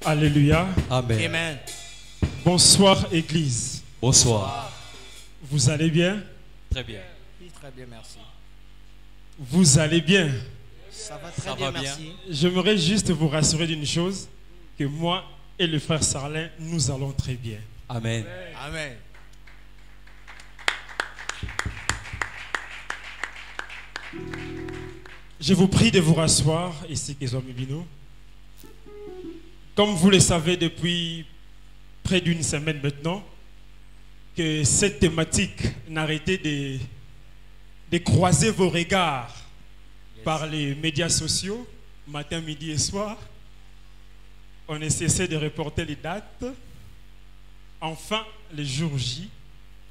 Alléluia. Amen. Amen. Bonsoir Église. Bonsoir. Vous allez bien? Très bien. Oui, très bien, merci. Vous allez bien? Ça va très Ça bien, va bien. merci. J'aimerais juste vous rassurer d'une chose, que moi et le frère Sarlin, nous allons très bien. Amen. Amen. Je vous prie de vous rasseoir ici, Kézouamibino. Comme vous le savez depuis près d'une semaine maintenant, que cette thématique n'arrêtait de croiser vos regards par les médias sociaux, matin, midi et soir. On a cessé de reporter les dates. Enfin, le jour J,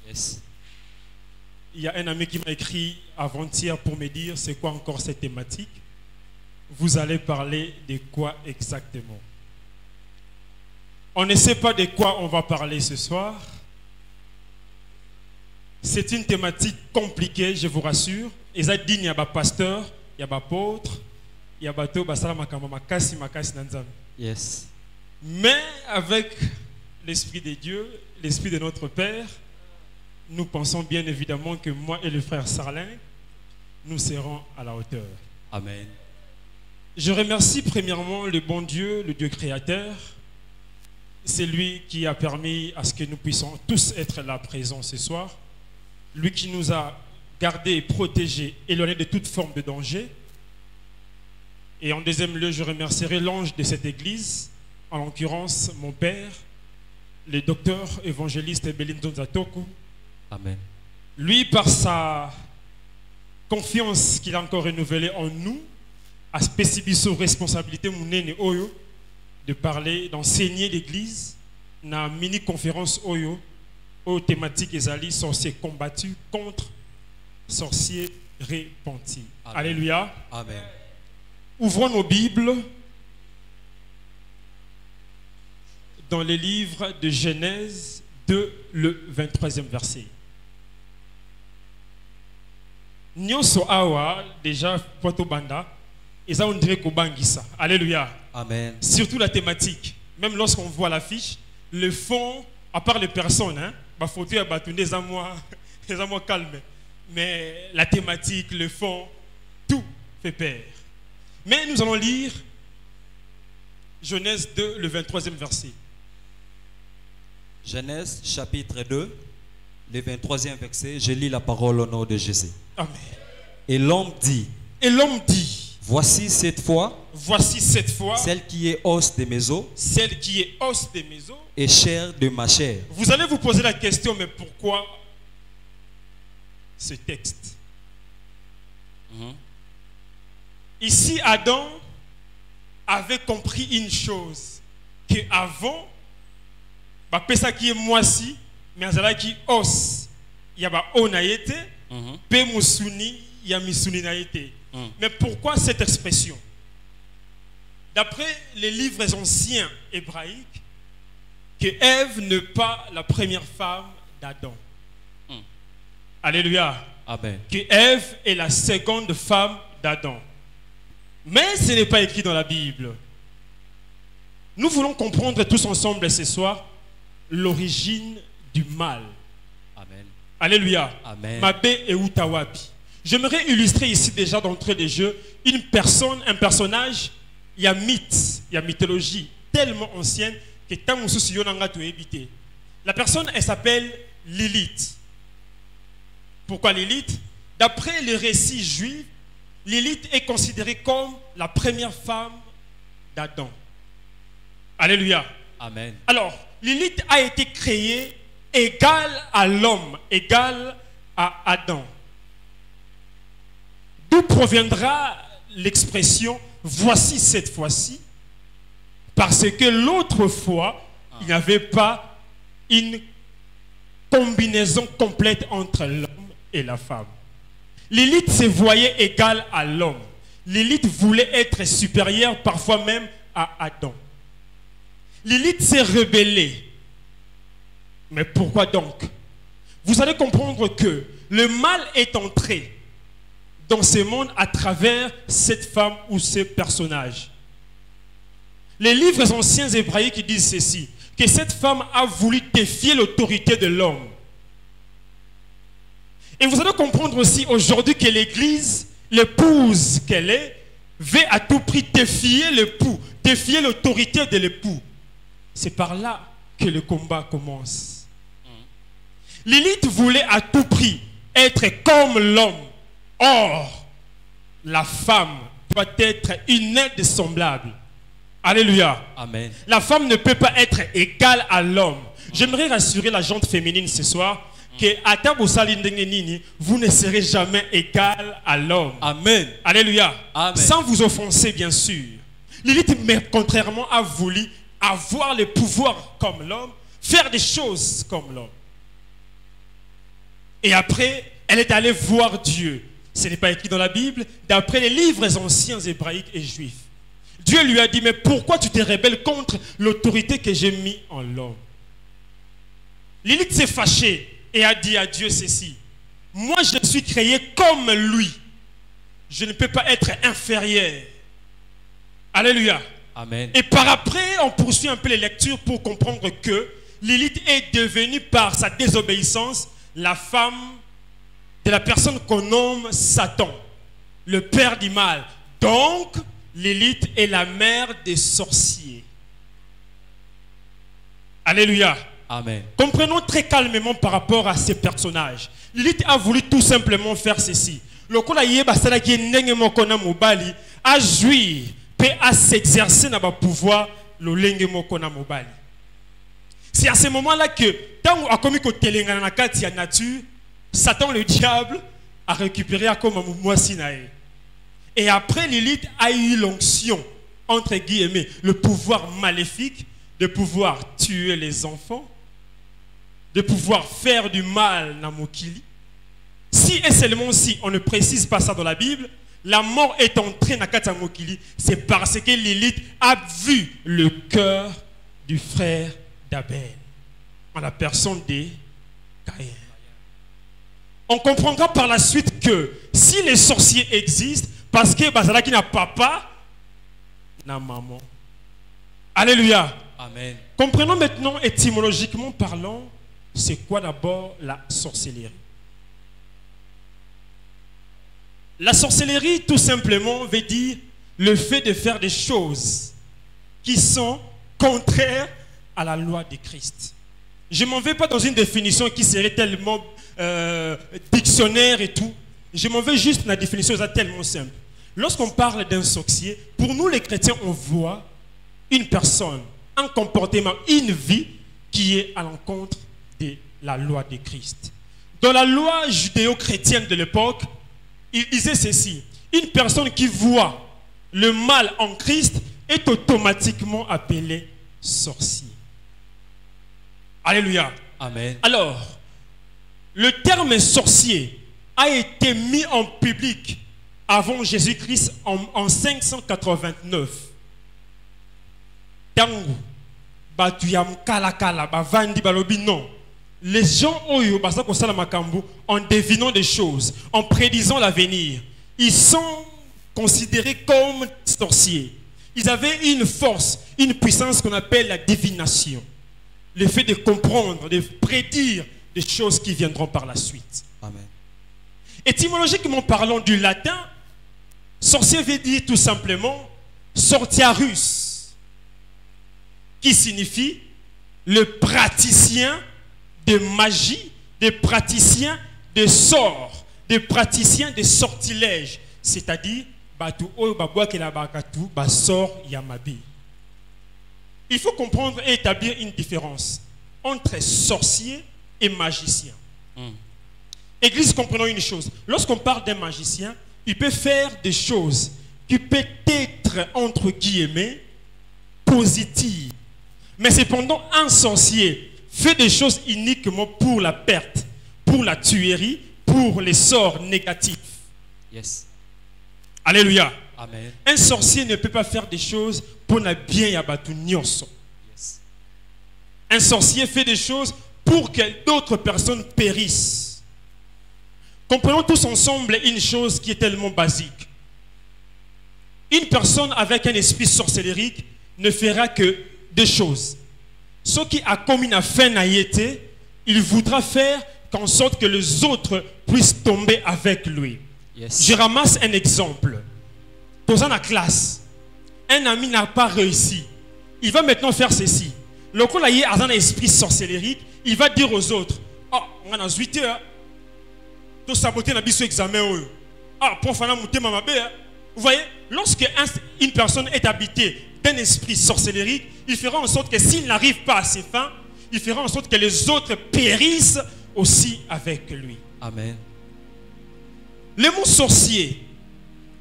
Yes. il y a un ami qui m'a écrit avant-hier pour me dire c'est quoi encore cette thématique. Vous allez parler de quoi exactement? On ne sait pas de quoi on va parler ce soir. C'est une thématique compliquée, je vous rassure. Et ça dit, il y a des pasteurs, il y a des apôtres, il y a des makasi nanzam. Yes. Mais avec l'Esprit de Dieu, l'Esprit de notre Père, nous pensons bien évidemment que moi et le frère Sarlin, nous serons à la hauteur. Amen. Je remercie premièrement le bon Dieu, le Dieu créateur. C'est lui qui a permis à ce que nous puissions tous être là présents ce soir. Lui qui nous a gardés, protégés, éloignés de toute forme de danger. Et en deuxième lieu, je remercierai l'ange de cette église, en l'occurrence mon père, le docteur évangéliste Belindo Nzatoku. Amen. Lui, par sa confiance qu'il a encore renouvelée en nous, a spécifié sa responsabilité oyo de parler, d'enseigner l'église dans une mini-conférence oyo aux thématiques ezali sorciers combattus contre sorciers repentis. Amen. Alléluia. Amen. Ouvrons nos Bibles dans les livres de Genèse 2, le 23e verset. Nyonso awa, déjà, Poito Banda, et ça on dirait Kobangisa. Alléluia. Amen. Surtout la thématique. Même lorsqu'on voit l'affiche, le fond, à part les personnes, hein, ma photo est battue des amours calmes. Mais la thématique, le fond, tout fait peur. Mais nous allons lire Genèse 2, le 23e verset. Genèse chapitre 2, le 23e verset. Je lis la parole au nom de Jésus. Amen. Et l'homme dit, Et l'homme dit, voici cette fois, voici cette fois, celle qui est os de mes os celle qui est os de mes os. et chair de ma chair. Vous allez vous poser la question, mais pourquoi ce texte? Mhm. Ici, Adam avait compris une chose, que avant, ça qui est moisi, mais azala qui os, il y a onaïté, Mhm. pe musuni, il y a misuni naïté. Mhm. Mais pourquoi cette expression? D'après les livres anciens hébraïques, que Ève n'est pas la première femme d'Adam. Mhm. Alléluia. Amen. Que Ève est la seconde femme d'Adam. Mais ce n'est pas écrit dans la Bible. Nous voulons comprendre tous ensemble ce soir l'origine du mal. Amen. Alléluia. Amen. Mabé et Utawabi. J'aimerais illustrer ici déjà d'entrée des jeux une personne, un personnage, il y a mythe, il y a mythologie tellement ancienne que tant on se éviter. La personne, elle s'appelle Lilith. Pourquoi Lilith? D'après les récits juifs, Lilith est considérée comme la première femme d'Adam. Alléluia. Amen. Alors, Lilith a été créée égale à l'homme, égale à Adam. D'où proviendra l'expression voici cette fois-ci? Parce que l'autre fois, il n'y avait pas une combinaison complète entre l'homme et la femme. Lilith se voyait égale à l'homme. Lilith voulait être supérieure, parfois même à Adam. Lilith s'est rebellée. Mais pourquoi donc? Vous allez comprendre que le mal est entré dans ce monde à travers cette femme ou ce personnage. les livres anciens hébraïques disent ceci, que cette femme a voulu défier l'autorité de l'homme. Et vous allez comprendre aussi aujourd'hui que l'Église, l'épouse qu'elle est, veut à tout prix défier l'époux, défier l'autorité de l'époux. C'est par là que le combat commence. Lilith voulait à tout prix être comme l'homme. Or, la femme doit être une aide semblable. Alléluia. Amen. La femme ne peut pas être égale à l'homme. J'aimerais rassurer la gente féminine ce soir que vous ne serez jamais égal à l'homme. Amen. Alléluia. Amen. Sans vous offenser, bien sûr. Lilith, mais contrairement, a voulu avoir le pouvoir comme l'homme, faire des choses comme l'homme. Et après, elle est allée voir Dieu. Ce n'est pas écrit dans la Bible, d'après les livres anciens hébraïques et juifs. Dieu lui a dit, mais pourquoi tu te rebelles contre l'autorité que j'ai mise en l'homme? Lilith s'est fâchée et a dit à Dieu ceci, moi je suis créé comme lui. Je ne peux pas être inférieur. Alléluia. Amen. Et par après, on poursuit un peu les lectures pour comprendre que Lilith est devenue par sa désobéissance la femme de la personne qu'on nomme Satan, le père du mal. Donc, Lilith est la mère des sorciers. Alléluia. Amen. Comprenons très calmement par rapport à ces personnages. Lilith a voulu tout simplement faire ceci. Le kola yeba sala ki ndenge moko na mobali a jouir pe a s'exercer na ba pouvoir le lenge moko na mobali. C'est à ce moment-là que tant a commis ko telengana na kati ya nature, Satan le diable a récupéré à comme moi sinae. Et après Lilith a eu l'onction entre guillemets le pouvoir maléfique de pouvoir tuer les enfants, de pouvoir faire du mal na mokili. Si et seulement si on ne précise pas ça dans la Bible, la mort est entrée na kati ya mokili, c'est parce que Lilith a vu le cœur du frère d'Abel en la personne de Caïn. On comprendra par la suite que si les sorciers existent, parce que bazalaki na papa na maman. Alléluia. Amen. Comprenons maintenant étymologiquement parlant, c'est quoi d'abord la sorcellerie. La sorcellerie, tout simplement, veut dire le fait de faire des choses qui sont contraires à la loi de Christ. Je ne m'en vais pas dans une définition qui serait tellement dictionnaire et tout. Je m'en vais juste dans la définition tellement simple. Lorsqu'on parle d'un sorcier, pour nous les chrétiens, on voit une personne, un comportement, une vie qui est à l'encontre de la loi de Christ. Dans la loi judéo-chrétienne de l'époque, il disait ceci, une personne qui voit le mal en Christ est automatiquement appelée sorcier. Alléluia. Amen. Alors, le terme sorcier a été mis en public avant Jésus-Christ en 589. Tangu, batuyam kala kala, bavandi balobi non. Les gens oyo basa ko sala makambo en devinant des choses, en prédisant l'avenir, ils sont considérés comme sorciers. Ils avaient une force, une puissance qu'on appelle la divination. Le fait de comprendre, de prédire des choses qui viendront par la suite. Amen. Étymologiquement parlant du latin, sorcier veut dire tout simplement sortiarus, qui signifie le praticien de magie, des praticiens de sorts, des praticiens de sortilèges, c'est-à-dire il faut comprendre et établir une différence entre sorcier et magicien. Église, comprenons une chose. Lorsqu'on parle d'un magicien, il peut faire des choses qui peuvent être, entre guillemets, positives. Mais cependant, un sorcier fait des choses uniquement pour la perte, pour la tuerie, pour les sorts négatifs. Yes. Alléluia. Amen. Un sorcier ne peut pas faire des choses pour ne bien yabatu nyonso. Yes. Un sorcier fait des choses pour que d'autres personnes périssent. Comprenons tous ensemble une chose qui est tellement basique. Une personne avec un esprit sorcellérique ne fera que deux choses. Ce qui a commis une affaire naïveté, il voudra faire qu'en sorte que les autres puissent tomber avec lui. Yes. Je ramasse un exemple. Dans la classe, un ami n'a pas réussi. Il va maintenant faire ceci. Le coup là, il y a un esprit sorcellérique. Il va dire aux autres: ah, on a 8 heures. Tu saboter la biso examen. Ah, pour faire monter ma mabé. Vous voyez, lorsque une personne est habitée d'un esprit sorcellérique, il fera en sorte que s'il n'arrive pas à ses fins, il fera en sorte que les autres périssent aussi avec lui. Amen. Le mot sorcier,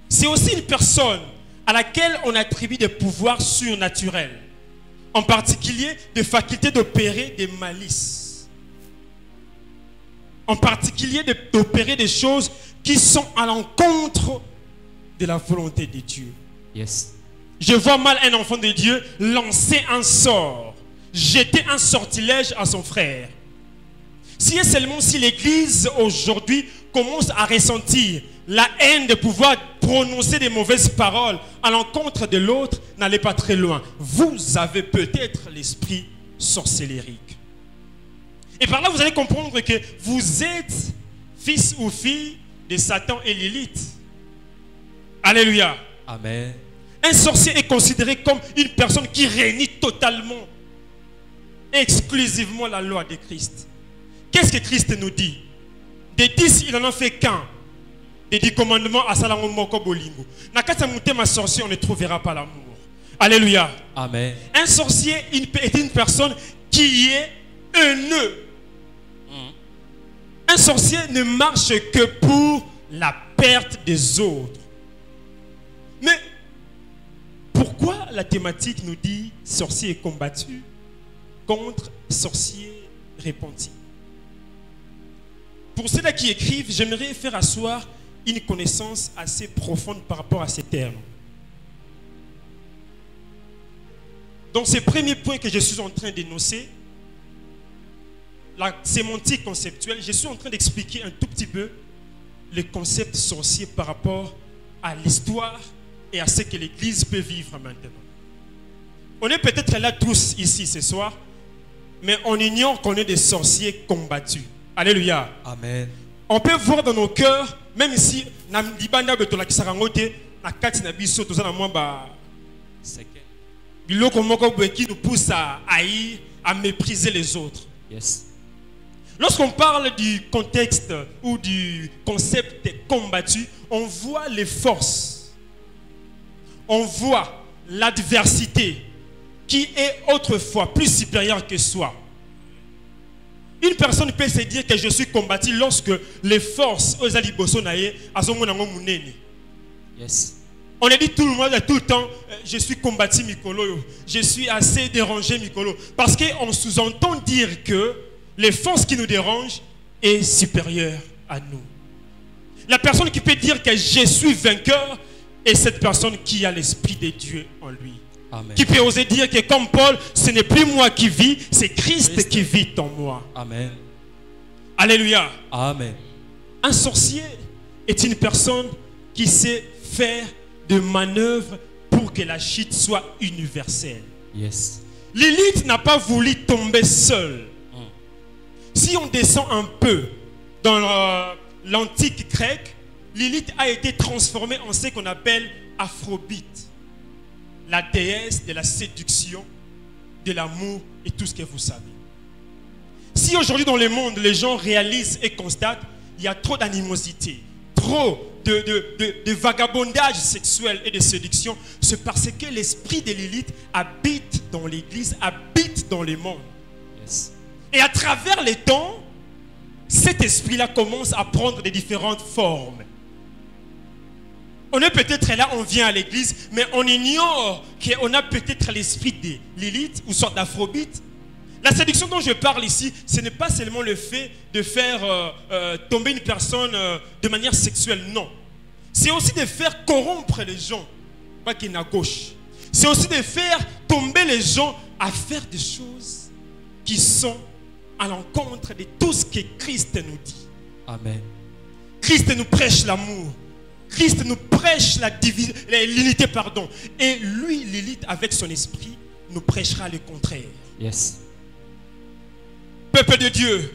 c'est aussi une personne à laquelle on attribue des pouvoirs surnaturels, en particulier des facultés d'opérer des malices, en particulier d'opérer des choses qui sont à l'encontre de la volonté de Dieu. Yes. Je vois mal un enfant de Dieu lancer un sort, jeter un sortilège à son frère. Si et seulement si l'Église aujourd'hui commence à ressentir la haine de pouvoir prononcer des mauvaises paroles à l'encontre de l'autre, n'allez pas très loin. Vous avez peut-être l'esprit sorcellérique. Et par là, vous allez comprendre que vous êtes fils ou fille de Satan et Lilith. Alléluia. Amen. Un sorcier est considéré comme une personne qui renie totalement, exclusivement la loi de Christ. Qu'est-ce que Christ nous dit? Des 10, il n'en a fait qu'un. Des 10 commandements à Salamon Moko Bolingo. Nakata ma sorcier, on ne trouvera pas l'amour. Alléluia. Amen. Un sorcier est une personne qui est haineux. Un sorcier ne marche que pour la perte des autres. Mais pourquoi la thématique nous dit sorcier combattu contre sorcier repenti? Pour ceux-là qui écrivent, j'aimerais faire asseoir une connaissance assez profonde par rapport à ces termes. Dans ces premiers points que je suis en train d'énoncer, la sémantique conceptuelle, je suis en train d'expliquer un tout petit peu le concept sorcier par rapport à l'histoire et à ce que l'Église peut vivre maintenant. On est peut-être là tous ici ce soir, mais on ignore qu'on est des sorciers combattus. Alléluia. Amen. On peut voir dans nos cœurs, même si Libanda Betola qui s'arrangote, na kati na biso toza na mwamba biloko moko qui nous pousse à haïr, à mépriser les autres. Yes. Lorsqu'on parle du contexte ou du concept de combattu, on voit les forces, on voit l'adversité qui est autrefois plus supérieure que soi. Une personne peut se dire que je suis combattu lorsque les forces aux alibosonaye azomonango muneni. Yes. On a dit tout le monde tout le temps, je suis combattu Mikolo, je suis assez dérangé Mikolo, parce qu'on sous-entend dire que les forces qui nous dérangent est supérieure à nous. La personne qui peut dire que je suis vainqueur est cette personne qui a l'esprit de Dieu en lui. Amen. Qui peut oser dire que comme Paul, ce n'est plus moi qui vis, c'est Christ qui vit en moi. Amen. Alléluia. Amen. Un sorcier est une personne qui sait faire des manœuvres pour que la chute soit universelle. Yes. Lilith n'a pas voulu tomber seule. Si on descend un peu dans l'antique grec, Lilith a été transformée en ce qu'on appelle Aphrodite, la déesse de la séduction, de l'amour et tout ce que vous savez. Si aujourd'hui dans le monde, les gens réalisent et constatent il y a trop d'animosité, trop de vagabondage sexuel et de séduction, c'est parce que l'esprit de Lilith habite dans l'église, habite dans le monde. Yes. Et à travers les temps, cet esprit-là commence à prendre des différentes formes. On est peut-être là, on vient à l'église, mais on ignore qu'on a peut-être l'esprit de Lilith ou soit d'Aphrodite. La séduction dont je parle ici, ce n'est pas seulement le fait de faire tomber une personne de manière sexuelle, non. C'est aussi de faire corrompre les gens, pas qu'il y ait à gauche. C'est aussi de faire tomber les gens à faire des choses qui sont à l'encontre de tout ce que Christ nous dit. Amen. Christ nous prêche l'amour. Christ nous prêche l'unité, pardon. Et lui, Lilith, avec son esprit, nous prêchera le contraire. Yes. Peuple de Dieu,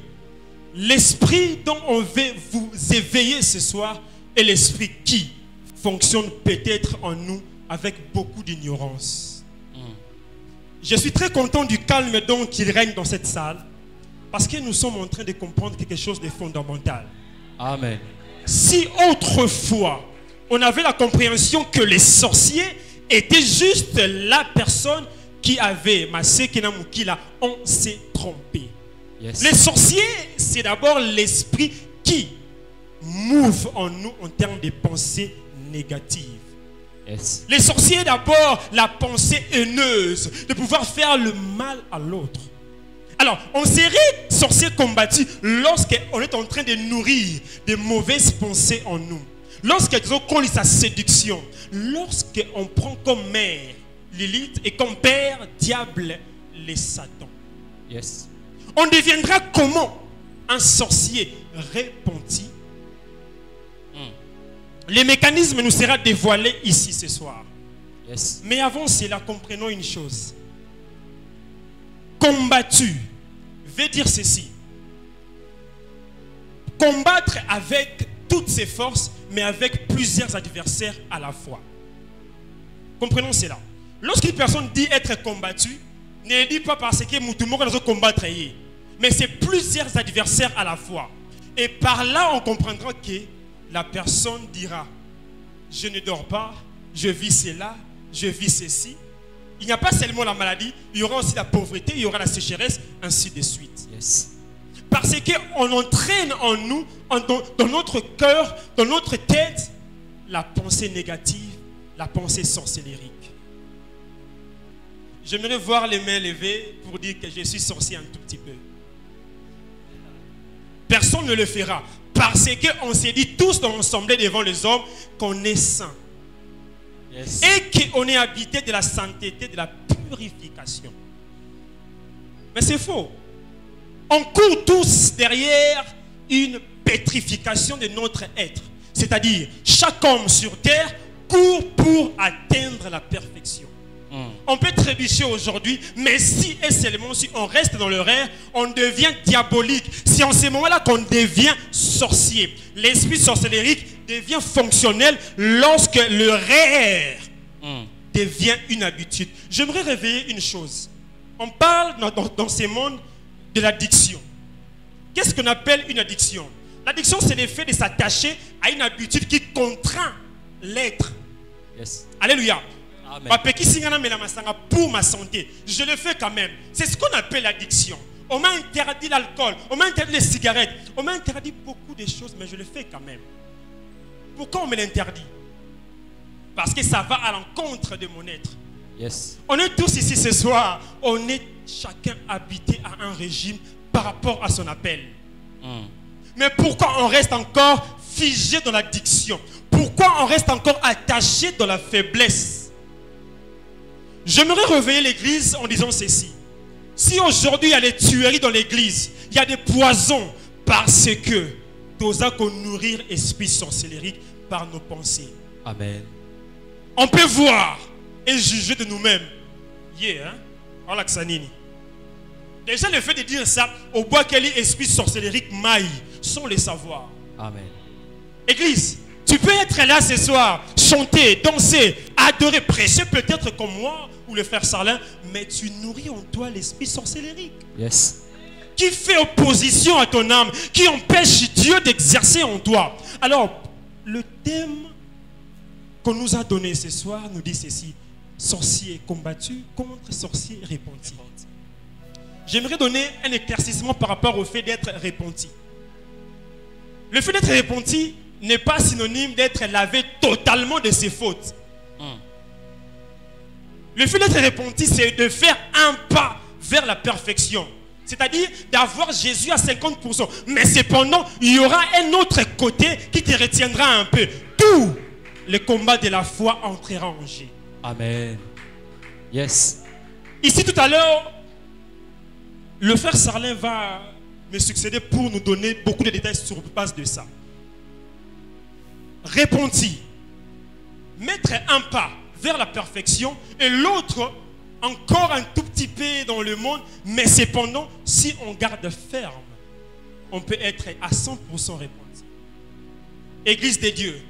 l'esprit dont on veut vous éveiller ce soir est l'esprit qui fonctionne peut-être en nous avec beaucoup d'ignorance. Je suis très content du calme donc qu'il règne dans cette salle parce que nous sommes en train de comprendre quelque chose de fondamental. Amen. Si autrefois on avait la compréhension que les sorciers étaient juste la personne qui avait massé Kenamukila, on s'est trompé. Yes. Les sorciers, c'est d'abord l'esprit qui move en nous en termes de pensées négatives. Yes. Les sorciers, d'abord, la pensée haineuse, de pouvoir faire le mal à l'autre. Alors, on serait sorcier combattu lorsqu'on est en train de nourrir de mauvaises pensées en nous. Lorsqu'on lit sa séduction, lorsqu'on prend comme mère Lilith et comme père diable les Satan. Yes. On deviendra comment? Un sorcier repenti. Les mécanismes nous seront dévoilés ici ce soir. Yes. Mais avant cela, comprenons une chose. Combattu veut dire ceci. Combattre avec toutes ses forces, mais avec plusieurs adversaires à la fois. Comprenons cela. Lorsqu'une personne dit être combattue, ne dit pas parce que tout le monde doit combattre, mais c'est plusieurs adversaires à la fois. Et par là, on comprendra que la personne dira, je ne dors pas, je vis cela, je vis ceci. Il n'y a pas seulement la maladie, il y aura aussi la pauvreté, il y aura la sécheresse, ainsi de suite. Yes. Parce qu'on entraîne en nous, dans notre cœur, dans notre tête, la pensée négative, la pensée sorcellérique. J'aimerais voir les mains levées pour dire que je suis sorcier un tout petit peu. Personne ne le fera. Parce qu'on s'est dit tous ensemble devant les hommes qu'on est saint. Yes. Et qu'on est habité de la sainteté, de la purification. Mais c'est faux. On court tous derrière une pétrification de notre être. C'est-à-dire, chaque homme sur terre court pour atteindre la perfection. On peut trébucher aujourd'hui, mais si et seulement si on reste dans le rêve, on devient diabolique. C'est en ce moment-là qu'on devient sorcier. L'esprit sorcellérique devient fonctionnel lorsque le rêve devient une habitude. J'aimerais réveiller une chose. On parle dans ces mondes de l'addiction. Qu'est-ce qu'on appelle une addiction? L'addiction, c'est l'effet de s'attacher à une habitude qui contraint l'être. Yes. Alléluia. Amen. Pour ma santé, je le fais quand même. C'est ce qu'on appelle l'addiction. On m'a interdit l'alcool, on m'a interdit les cigarettes, on m'a interdit beaucoup de choses, mais je le fais quand même. Pourquoi on me l'interdit? Parce que ça va à l'encontre de mon être. Yes. On est tous ici ce soir, on est chacun habité à un régime par rapport à son appel. Mais pourquoi on reste encore figé dans l'addiction? Pourquoi on reste encore attaché dans la faiblesse? J'aimerais réveiller l'église en disant ceci. Si aujourd'hui il y a des tueries dans l'église, il y a des poisons, parce que nous avons nourrir l'esprit sorcellérique par nos pensées. Amen. On peut voir et juger de nous-mêmes. Yeah, hein? Déjà le fait de dire ça, au bois quel esprit sorcellérique maille, sans le savoir. Amen. Église, tu peux être là ce soir, chanter, danser, adorer, prêcher peut-être comme moi ou le frère Sarlin, mais tu nourris en toi l'esprit sorcellérique. Yes. Qui fait opposition à ton âme, qui empêche Dieu d'exercer en toi. Alors, le thème qu'on nous a donné ce soir nous dit ceci: sorcier combattu contre sorcier repenti. J'aimerais donner un éclaircissement par rapport au fait d'être repenti. Le fait d'être repenti n'est pas synonyme d'être lavé totalement de ses fautes. Le fait d'être repenti, c'est de faire un pas vers la perfection. C'est-à-dire d'avoir Jésus à 50%. Mais cependant, il y aura un autre côté qui te retiendra un peu. Tout le combat de la foi entrera en jeu. Amen. Yes. Ici tout à l'heure, le frère Sarlin va me succéder pour nous donner beaucoup de détails sur base de ça. Repenti. mettre un pas vers la perfection et l'autre encore un tout petit peu dans le monde, mais cependant, si on garde ferme, on peut être à 100% repenti. Église de Dieu,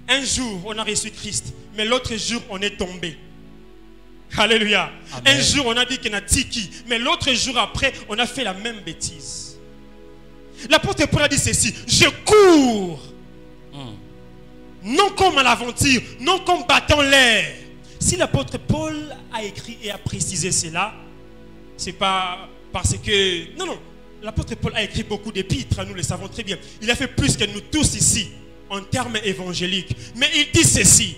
un jour on a reçu Christ, mais l'autre jour on est tombé. Alléluia. Amen. Un jour on a dit qu'on a tiki, mais l'autre jour après on a fait la même bêtise. L'apôtre Paul a dit ceci: je cours, non comme à l'aventure, non comme battant l'air. Si l'apôtre Paul a écrit et a précisé cela, c'est pas parce que... Non, l'apôtre Paul a écrit beaucoup d'épîtres, nous le savons très bien. Il a fait plus que nous tous ici, en termes évangéliques. Mais il dit ceci,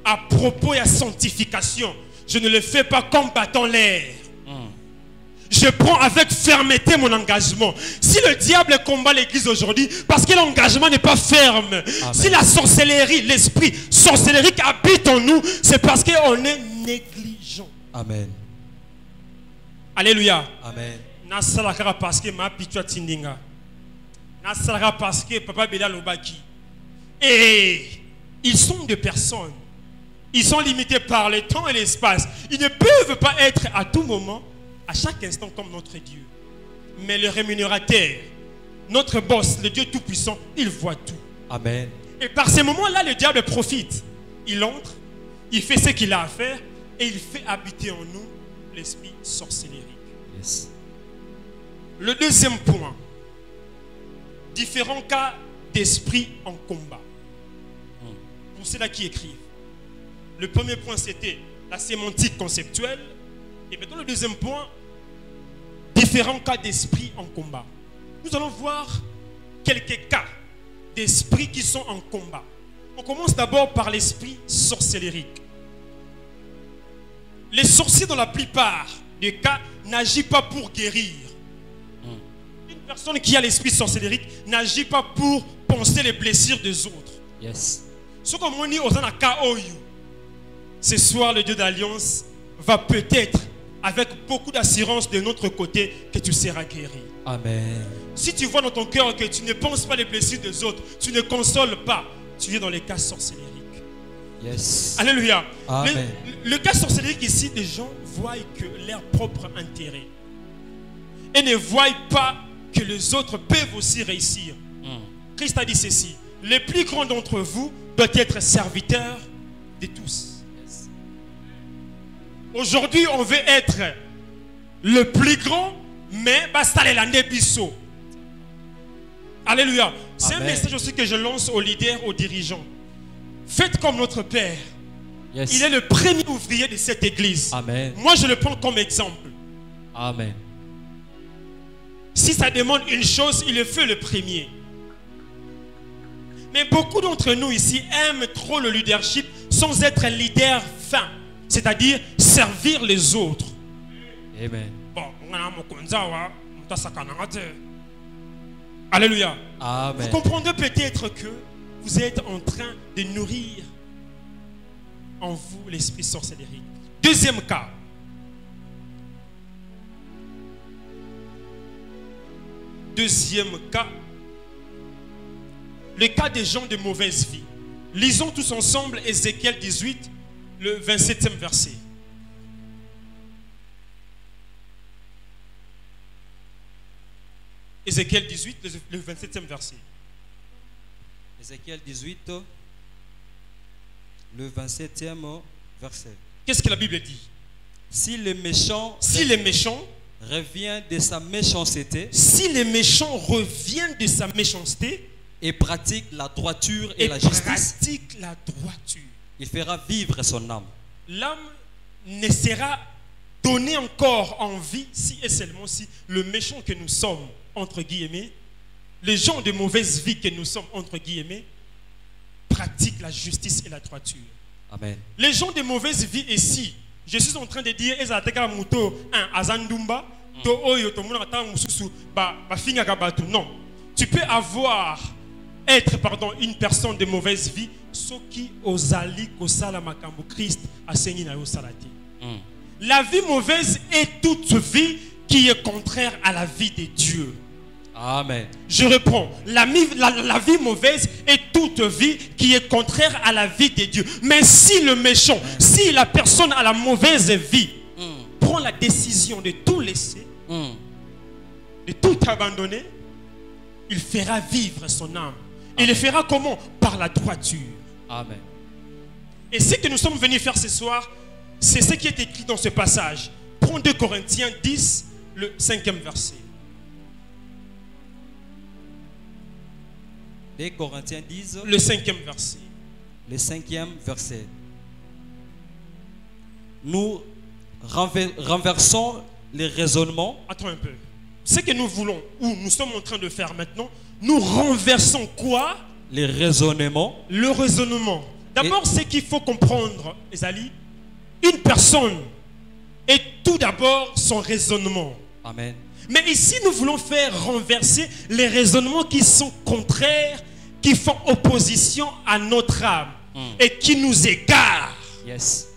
à propos de la sanctification: je ne le fais pas comme battant l'air. Je prends avec fermeté mon engagement. Si le diable combat l'église aujourd'hui, parce que l'engagement n'est pas ferme. Amen. Si la sorcellerie, l'esprit sorcellerique habite en nous, c'est parce qu'on est négligent. Amen. Alléluia. Amen. Nasalakara parce que ma pitua tindinga. Nasalakara parce que papa Bela Lobaki. Et ils sont des personnes. Ils sont limités par le temps et l'espace. Ils ne peuvent pas être à tout moment, à chaque instant comme notre Dieu. Mais le rémunérateur, notre boss, le Dieu Tout-Puissant, il voit tout. Amen. Et par ces moments-là, le diable profite. Il entre, il fait ce qu'il a à faire et il fait habiter en nous l'esprit sorcellérique. Yes. Le deuxième point, différents cas d'esprit en combat. Pour ceux-là qui écrivent. Le premier point, c'était la sémantique conceptuelle. Et maintenant, le deuxième point, différents cas d'esprit en combat. Nous allons voir quelques cas d'esprit qui sont en combat. On commence d'abord par l'esprit sorcellérique. Les sorciers, dans la plupart des cas, n'agissent pas pour guérir. Une personne qui a l'esprit sorcellérique n'agit pas pour penser les blessures des autres. Yes. Ce qu'on dit aux Anakaoyu, ce soir, le Dieu d'Alliance va peut-être, avec beaucoup d'assurance de notre côté, que tu seras guéri. Amen. Si tu vois dans ton cœur que tu ne penses pas les blessures des autres, tu ne consoles pas, tu es dans les cas sorcellériques. Yes. Alléluia. Amen. Le cas sorcellérique ici, les gens voient que leur propre intérêt et ne voient pas que les autres peuvent aussi réussir. Christ a dit ceci: les plus grands d'entre vous doivent être serviteurs de tous. Aujourd'hui, on veut être le plus grand, mais basta les landais bisso. Alléluia. C'est un message aussi que je lance aux leaders, aux dirigeants. Faites comme notre Père. Yes. Il est le premier ouvrier de cette église. Amen. Moi, je le prends comme exemple. Amen. Si ça demande une chose, il le fait le premier. Mais beaucoup d'entre nous ici aiment trop le leadership sans être un leader fin. C'est-à-dire servir les autres. Amen. Alléluia. Amen. Vous comprendrez peut-être que vous êtes en train de nourrir en vous l'esprit sorcellérique. Deuxième cas. Deuxième cas. Le cas des gens de mauvaise vie. Lisons tous ensemble Ézéchiel 18, le 27e verset. Ézéchiel 18, le 27e verset. Ézéchiel 18, le 27e verset. Qu'est-ce que la Bible dit? Si le méchant revient de sa méchanceté, si les méchants reviennent de sa méchanceté et pratique la droiture et la justice, il fera vivre son âme. L'âme ne sera donnée encore en vie si et seulement si le méchant que nous sommes, entre guillemets, les gens de mauvaise vie que nous sommes, entre guillemets, pratiquent la justice et la droiture. Amen. Les gens de mauvaise vie ici, je suis en train de dire, non, tu peux être une personne de mauvaise vie, ce qui osali kosala makambo Christ a saigné na yo salati. La vie mauvaise est toute vie qui est contraire à la vie de Dieu. Amen. Je reprends. La vie mauvaise est toute vie qui est contraire à la vie de Dieu. Mais si le méchant, si la personne a la mauvaise vie, prend la décision de tout laisser, de tout abandonner, il fera vivre son âme. Il le fera comment? Par la droiture. Amen. Et ce que nous sommes venus faire ce soir, c'est ce qui est écrit dans ce passage. Prends 2 Corinthiens 10, le 5e verset. 2 Corinthiens 10, Le 5e verset. le 5e verset. Nous renversons les raisonnements. Attends un peu. Ce que nous voulons, ou nous sommes en train de faire maintenant, nous renversons quoi? Les raisonnements. Le raisonnement. D'abord, ce qu'il faut comprendre, Ezali, une personne est tout d'abord son raisonnement. Amen. Mais ici, nous voulons faire renverser les raisonnements qui sont contraires, qui font opposition à notre âme et qui nous égarent Yes.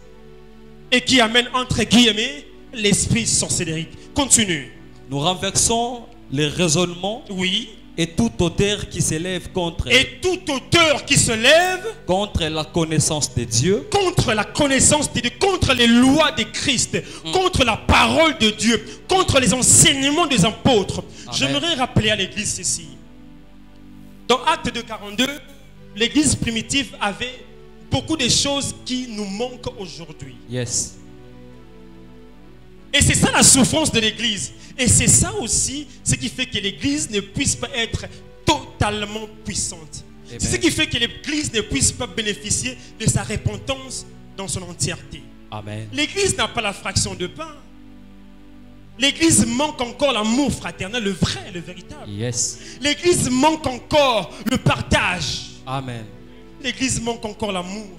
et qui amènent, entre guillemets, l'esprit sorcellerie. Continue. Nous renversons les raisonnements Oui. et toute auteur qui s'élève contre, Et tout auteur qui se lève contre la connaissance de Dieu, contre la connaissance de Dieu, contre les lois de Christ, contre la parole de Dieu, contre les enseignements des apôtres. Amen. J'aimerais rappeler à l'église ceci. Dans Actes 2:42, l'église primitive avait beaucoup de choses qui nous manquent aujourd'hui. yes. Et c'est ça la souffrance de l'église. Et c'est ça aussi ce qui fait que l'église ne puisse pas être totalement puissante. Amen. C'est ce qui fait que l'église ne puisse pas bénéficier de sa repentance dans son entièreté. Amen. L'église n'a pas la fraction de pain. L'église manque encore l'amour fraternel, le vrai, le véritable. Yes. L'église manque encore le partage. Amen. L'église manque encore l'amour.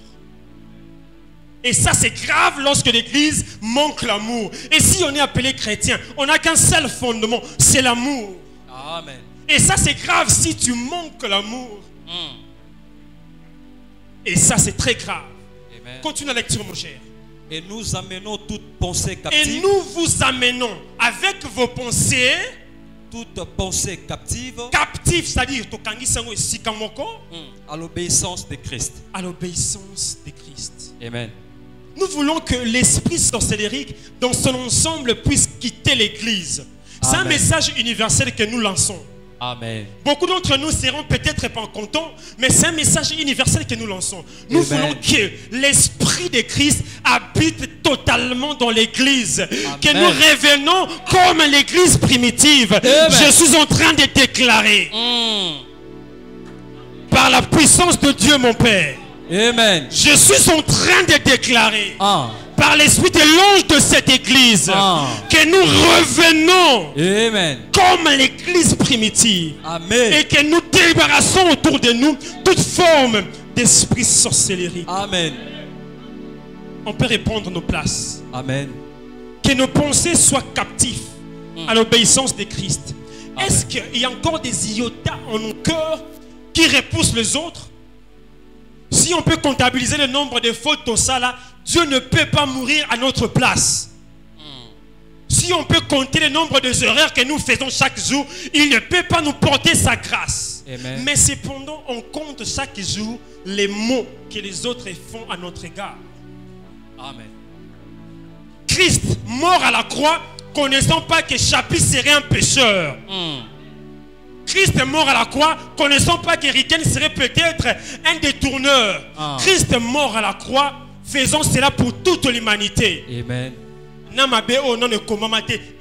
Et ça, c'est grave lorsque l'église manque l'amour. Et si on est appelé chrétien, on n'a qu'un seul fondement, c'est l'amour. Amen. Et ça, c'est grave si tu manques l'amour. Et ça, c'est très grave. Amen. Continue la lecture, mon cher. Et nous amenons toute pensée Et captive. nous vous amenons avec vos pensées Toute pensée captive captives, c'est-à-dire à l'obéissance de Christ. à l'obéissance de Christ. Amen. Nous voulons que l'esprit sorcellérique dans son ensemble puisse quitter l'église. C'est un Amen. message universel que nous lançons. Amen. Beaucoup d'entre nous seront peut-être pas contents, mais c'est un message universel que nous lançons. Nous Amen. voulons que l'esprit de Christ habite totalement dans l'église. Que nous revenons comme l'église primitive. Amen. Je suis en train de déclarer par la puissance de Dieu, mon Père. Amen. Je suis en train de déclarer Ah. par l'esprit de l'ange de cette église que nous revenons Amen. comme l'église primitive. Amen. Et que nous débarrassons autour de nous toute forme d'esprit sorcellerie. Amen. On peut répondre nos places. Amen. Que nos pensées soient captives à l'obéissance de Christ. Amen. Est-ce qu'il y a encore des iotas en nos cœurs qui repoussent les autres? Si on peut comptabiliser le nombre de fautes au là, Dieu ne peut pas mourir à notre place. Si on peut compter le nombre de erreurs que nous faisons chaque jour, il ne peut pas nous porter sa grâce. Amen. Mais cependant, on compte chaque jour les mots que les autres font à notre égard. Amen. Christ, mort à la croix, connaissant pas que Chapi serait un pécheur. Christ est mort à la croix, connaissant pas que Riken serait peut-être un détourneur. Christ est mort à la croix, faisant cela pour toute l'humanité. Amen.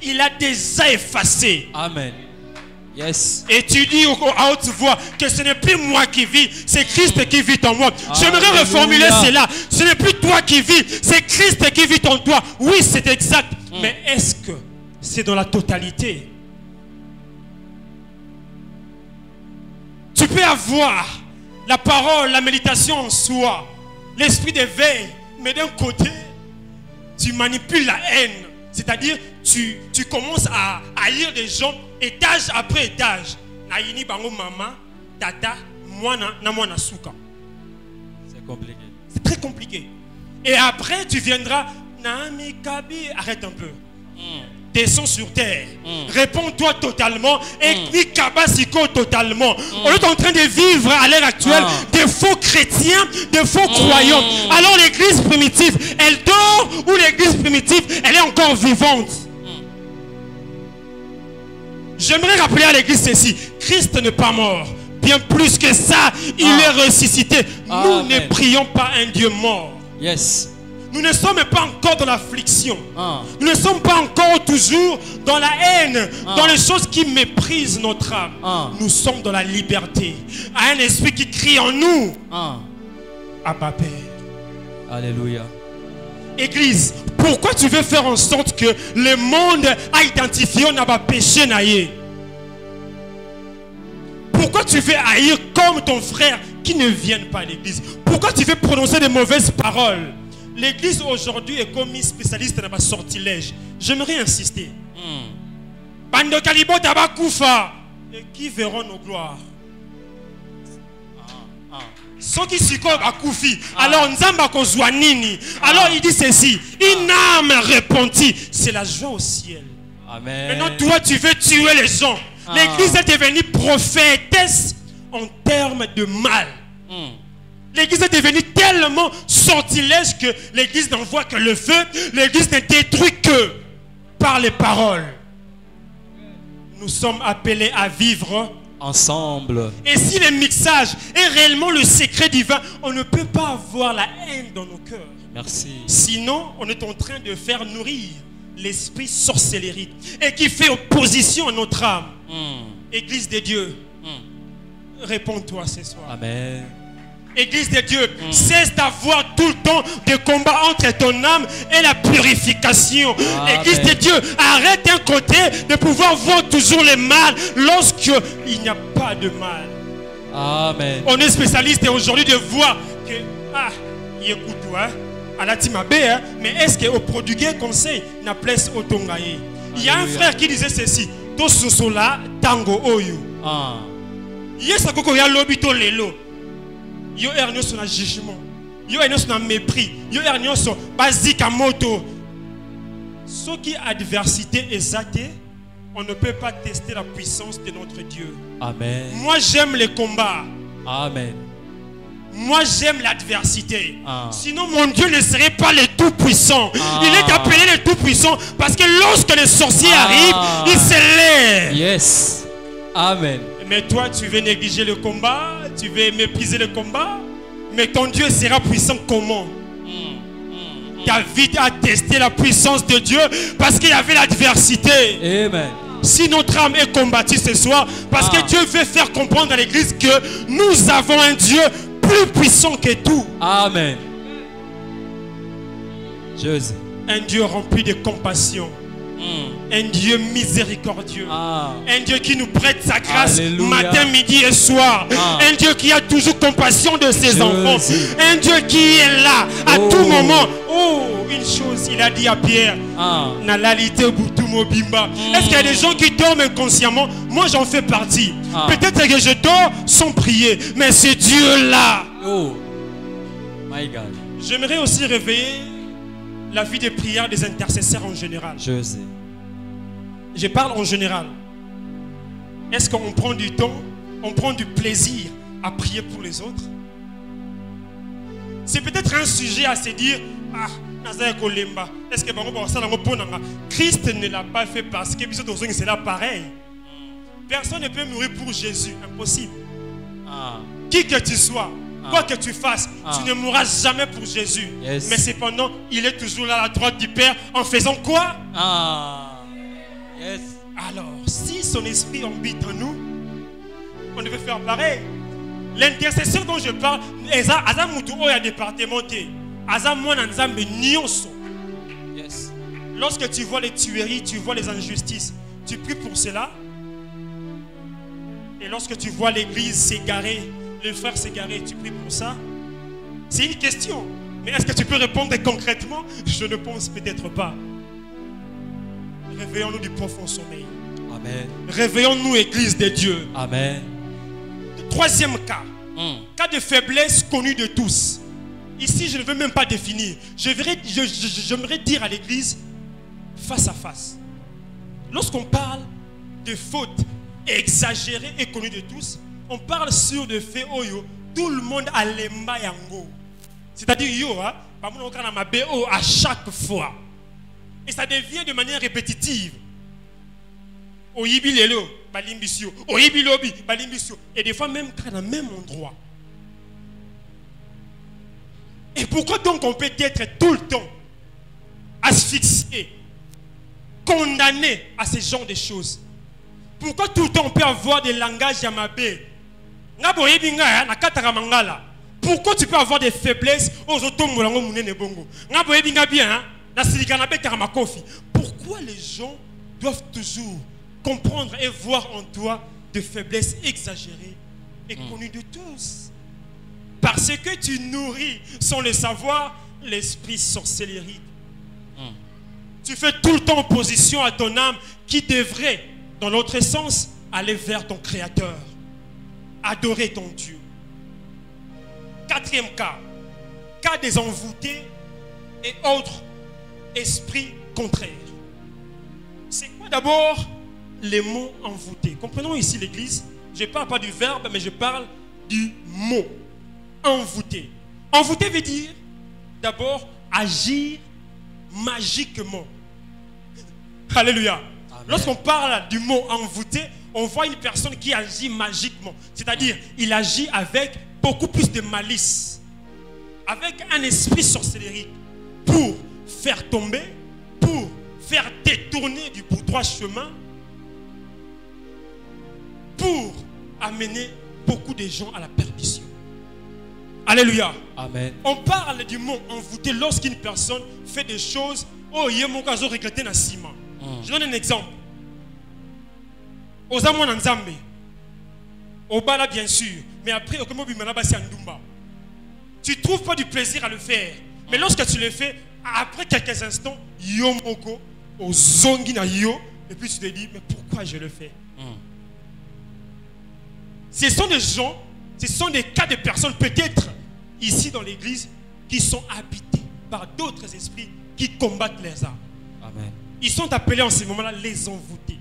Il a déjà effacé. Amen. Yes. Et tu dis à haute voix que ce n'est plus moi qui vis, c'est Christ qui vit en moi. J'aimerais Alléluia. reformuler cela. Ce n'est plus toi qui vis, c'est Christ qui vit en toi. Oui, c'est exact. Mais est-ce que c'est dans la totalité? Tu peux avoir la parole, la méditation en soi, l'esprit d'éveil, mais d'un côté, tu manipules la haine. C'est-à-dire, tu commences à haïr des gens étage après étage. Naïni bango mama, tata, mwana, na mwana suka. C'est compliqué. C'est très compliqué. Et après, tu viendras, Nami Kabi, arrête un peu. descends sur terre. Réponds-toi totalement et dis Kabasiko totalement. On est en train de vivre à l'heure actuelle des faux chrétiens, des faux croyants. Alors l'église primitive, elle dort ou l'église primitive, elle est encore vivante. J'aimerais rappeler à l'église ceci. Christ n'est pas mort. Bien plus que ça, il est ressuscité. Nous ne prions pas un Dieu mort. Yes. Nous ne sommes pas encore dans l'affliction. Nous ne sommes pas encore toujours dans la haine, dans les choses qui méprisent notre âme. Nous sommes dans la liberté. À un esprit qui crie en nous. Abba Père. Alléluia. Église, pourquoi tu veux faire en sorte que le monde a identifié on a pas péché naïe? Pourquoi tu veux haïr comme ton frère qui ne viennent pas à l'église? Pourquoi tu veux prononcer de mauvaises paroles? L'église aujourd'hui est comme une spécialiste dans ma sortilège. J'aimerais insister. Bando Kalibo Tabakoufa. Et qui verront nos gloires? Ceux qui s'y collent à Koufi. Alors Nzamba Kozouanini. Alors il dit ceci. Une âme repentie. C'est la joie au ciel. Amen. Maintenant toi tu veux tuer les gens. L'église est devenue prophétesse en termes de mal. L'église est devenue tellement sortilège que l'église n'envoie que le feu. L'église ne détruit que par les paroles. Nous sommes appelés à vivre ensemble. Et si le mixage est réellement le secret divin, on ne peut pas avoir la haine dans nos cœurs. Merci. Sinon, on est en train de faire nourrir l'esprit sorcellerie et qui fait opposition à notre âme. Église de Dieu, réponds-toi ce soir. Amen. Église de Dieu, cesse d'avoir tout le temps des combats entre ton âme et la purification. Église de Dieu, arrête d'un côté de pouvoir voir toujours le mal lorsqu'il n'y a pas de mal. Amen. On est spécialiste aujourd'hui de voir que, écoute, à la timabé, mais est-ce qu'au produgué conseil n'a place au tongaye? Il y a un frère qui disait ceci. To sosola tango oyo. Yes, akoko ya lobito lelo. Yo ernyo son jugement. Yo ernyo son mépris. Yo ernyo son bazika moto. Ce qui adversité exacte, on ne peut pas tester la puissance de notre Dieu. Amen. Moi j'aime les combats. Amen. Moi j'aime l'adversité. Sinon mon Dieu ne serait pas le tout-puissant. Il est appelé le tout-puissant parce que lorsque les sorciers arrivent, il se lève. Yes. Amen. Mais toi tu veux négliger le combat, tu veux mépriser le combat. Mais ton Dieu sera puissant comment? David a testé la puissance de Dieu parce qu'il y avait l'adversité. Amen. Si notre âme est combattue ce soir, parce que Dieu veut faire comprendre à l'église que nous avons un Dieu plus puissant que tout. Amen. Jésus. Un Dieu rempli de compassion. Un Dieu miséricordieux. Un Dieu qui nous prête sa grâce. Alléluia. Matin, midi et soir. Un Dieu qui a toujours compassion de ses enfants. Un Dieu qui est là à tout moment. Une chose, il a dit à Pierre. Est-ce qu'il y a des gens qui dorment inconsciemment? Moi j'en fais partie. Peut-être que je dors sans prier. Mais c'est Dieu-là. My God. J'aimerais aussi réveiller la vie des prières des intercesseurs en général. Je sais. Je parle en général. Est-ce qu'on prend du temps, on prend du plaisir à prier pour les autres? C'est peut-être un sujet à se dire, est-ce que Christ ne l'a pas fait parce que c'est là pareil? Personne ne peut mourir pour Jésus, impossible. Qui que tu sois, quoi que tu fasses, tu ne mourras jamais pour Jésus. Yes. Mais cependant, il est toujours là à la droite du Père en faisant quoi? Yes. Alors, si son esprit habite en nous, on devait faire pareil. L'intercesseur dont je parle, yes. Lorsque tu vois les tueries, tu vois les injustices, tu pries pour cela. Et lorsque tu vois l'église s'égarer, les frères s'égarer, tu pries pour ça. C'est une question. Mais est-ce que tu peux répondre concrètement? Je ne pense peut-être pas. Réveillons-nous du profond sommeil. Amen. Réveillons-nous, Église de Dieu. Amen. Troisième cas. Cas de faiblesse connu de tous. Ici, je ne veux même pas définir. J'aimerais dire à l'Église face à face. lorsqu'on parle de fautes exagérées et connues de tous, on parle sur des faits oyo, tout le monde a les mayango. C'est-à-dire yo, à chaque fois. Et ça devient de manière répétitive. Et des fois même dans le même endroit. Et pourquoi donc on peut être tout le temps asphyxié, condamné à ce genre de choses? Pourquoi tout le temps on peut avoir des langages yamabé? Pourquoi tu peux avoir des faiblesses aux automobrango mounene bongo? Pourquoi les gens doivent toujours comprendre et voir en toi des faiblesses exagérées et connues de tous? Parce que tu nourris sans le savoir l'esprit sorcellerie. Tu fais tout le temps opposition à ton âme qui devrait, dans l'autre sens, aller vers ton Créateur. Adorer ton Dieu. Quatrième cas des envoûtés et autres esprits contraires. C'est quoi d'abord les mots envoûtés? Comprenons ici l'Église. Je ne parle pas du verbe, mais je parle du mot. Envoûté. Envoûté veut dire d'abord agir magiquement. Alléluia. Amen. Lorsqu'on parle du mot envoûté, on voit une personne qui agit magiquement. C'est-à-dire, il agit avec beaucoup plus de malice, avec un esprit sorcellerie pour faire tomber, pour faire détourner du droit chemin, pour amener beaucoup de gens à la perdition. Alléluia. Amen. On parle du mot envoûté lorsqu'une personne fait des choses. Oh, il y a mon cas regretté dans ciment. Je donne un exemple. Aux amours en Zambé, au Bala bien sûr, mais après, tu ne trouves pas du plaisir à le faire. Mais lorsque tu le fais, après quelques instants, yomoko, au zongi na yo, et puis tu te dis, mais pourquoi je le fais? Ce sont des gens, ce sont des cas de personnes, peut-être ici dans l'église, qui sont habités par d'autres esprits qui combattent les âmes. Amen. Ils sont appelés en ce moment-là les envoûtés.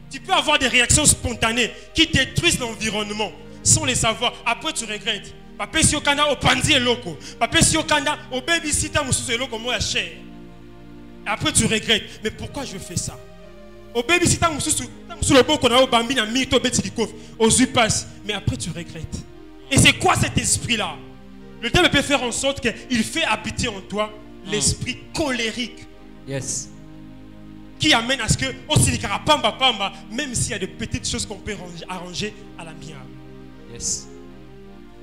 Tu peux avoir des réactions spontanées qui détruisent l'environnement sans les savoir. Après, tu regrettes. Papa, si okanda au panzi loko. Papa, si okanda au babysitter mususu loko moi cher. Après, tu regrettes. Mais pourquoi je fais ça? Au babysitter mususu le boko na au bambi na mito betilikov. Aux yeux passe. Mais après, tu regrettes. Et c'est quoi cet esprit-là? Le diable peut faire en sorte qu'il fait habiter en toi l'esprit colérique. Yes. Qui amène à ce que, même s'il y a de petites choses qu'on peut arranger à l'amiable. Yes.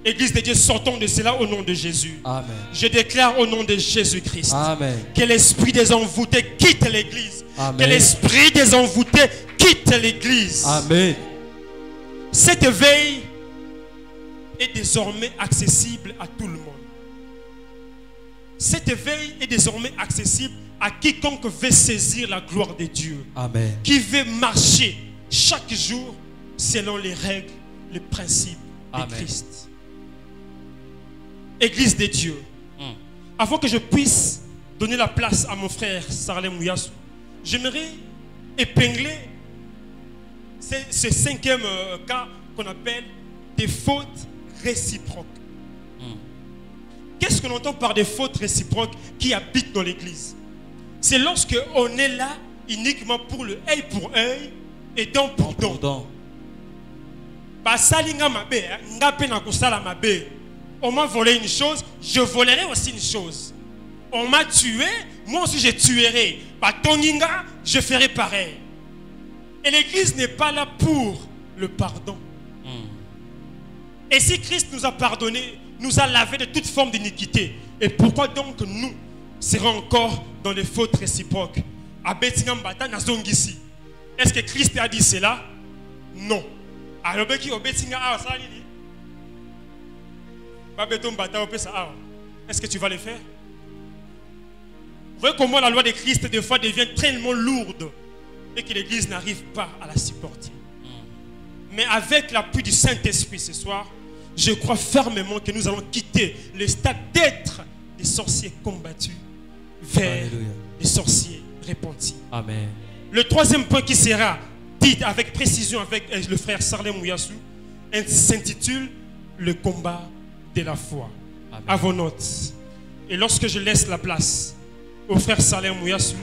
Église de Dieu, sortons de cela au nom de Jésus. Amen. Je déclare au nom de Jésus-Christ. Amen. Que l'esprit des envoûtés quitte l'église. Amen. Que l'esprit des envoûtés quitte l'église. Amen. Cet éveil est désormais accessible à tout le monde. Cet éveil est désormais accessible à quiconque veut saisir la gloire de Dieu. Amen. Qui veut marcher chaque jour selon les règles, les principes de Christ. Église de Dieu. Avant que je puisse donner la place à mon frère Sarlem Mouyassou, j'aimerais épingler ce cinquième cas qu'on appelle des fautes réciproques. Qu'est-ce qu'on entend par des fautes réciproques qui habitent dans l'église? C'est lorsque on est là uniquement pour le œil pour œil et dent pour dent. On m'a volé une chose, je volerai aussi une chose. On m'a tué, moi aussi je tuerai. Je ferai pareil. Et l'église n'est pas là pour le pardon. Et si Christ nous a pardonné, nous a lavé de toute forme d'iniquité, et pourquoi donc nous serons encore dans les fautes réciproques? Est-ce que Christ a dit cela? Non. Est-ce que tu vas le faire? Vous voyez comment la loi de Christ des fois devient tellement lourde et que l'église n'arrive pas à la supporter. Mais avec l'appui du Saint-Esprit ce soir, je crois fermement que nous allons quitter le stade d'être des sorciers combattus vers des sorciers repentis. Amen. Le troisième point qui sera dit avec précision avec le frère Salem Ouyassou s'intitule le combat de la foi. Amen. À vos notes. Et lorsque je laisse la place au frère Salem Ouyassou,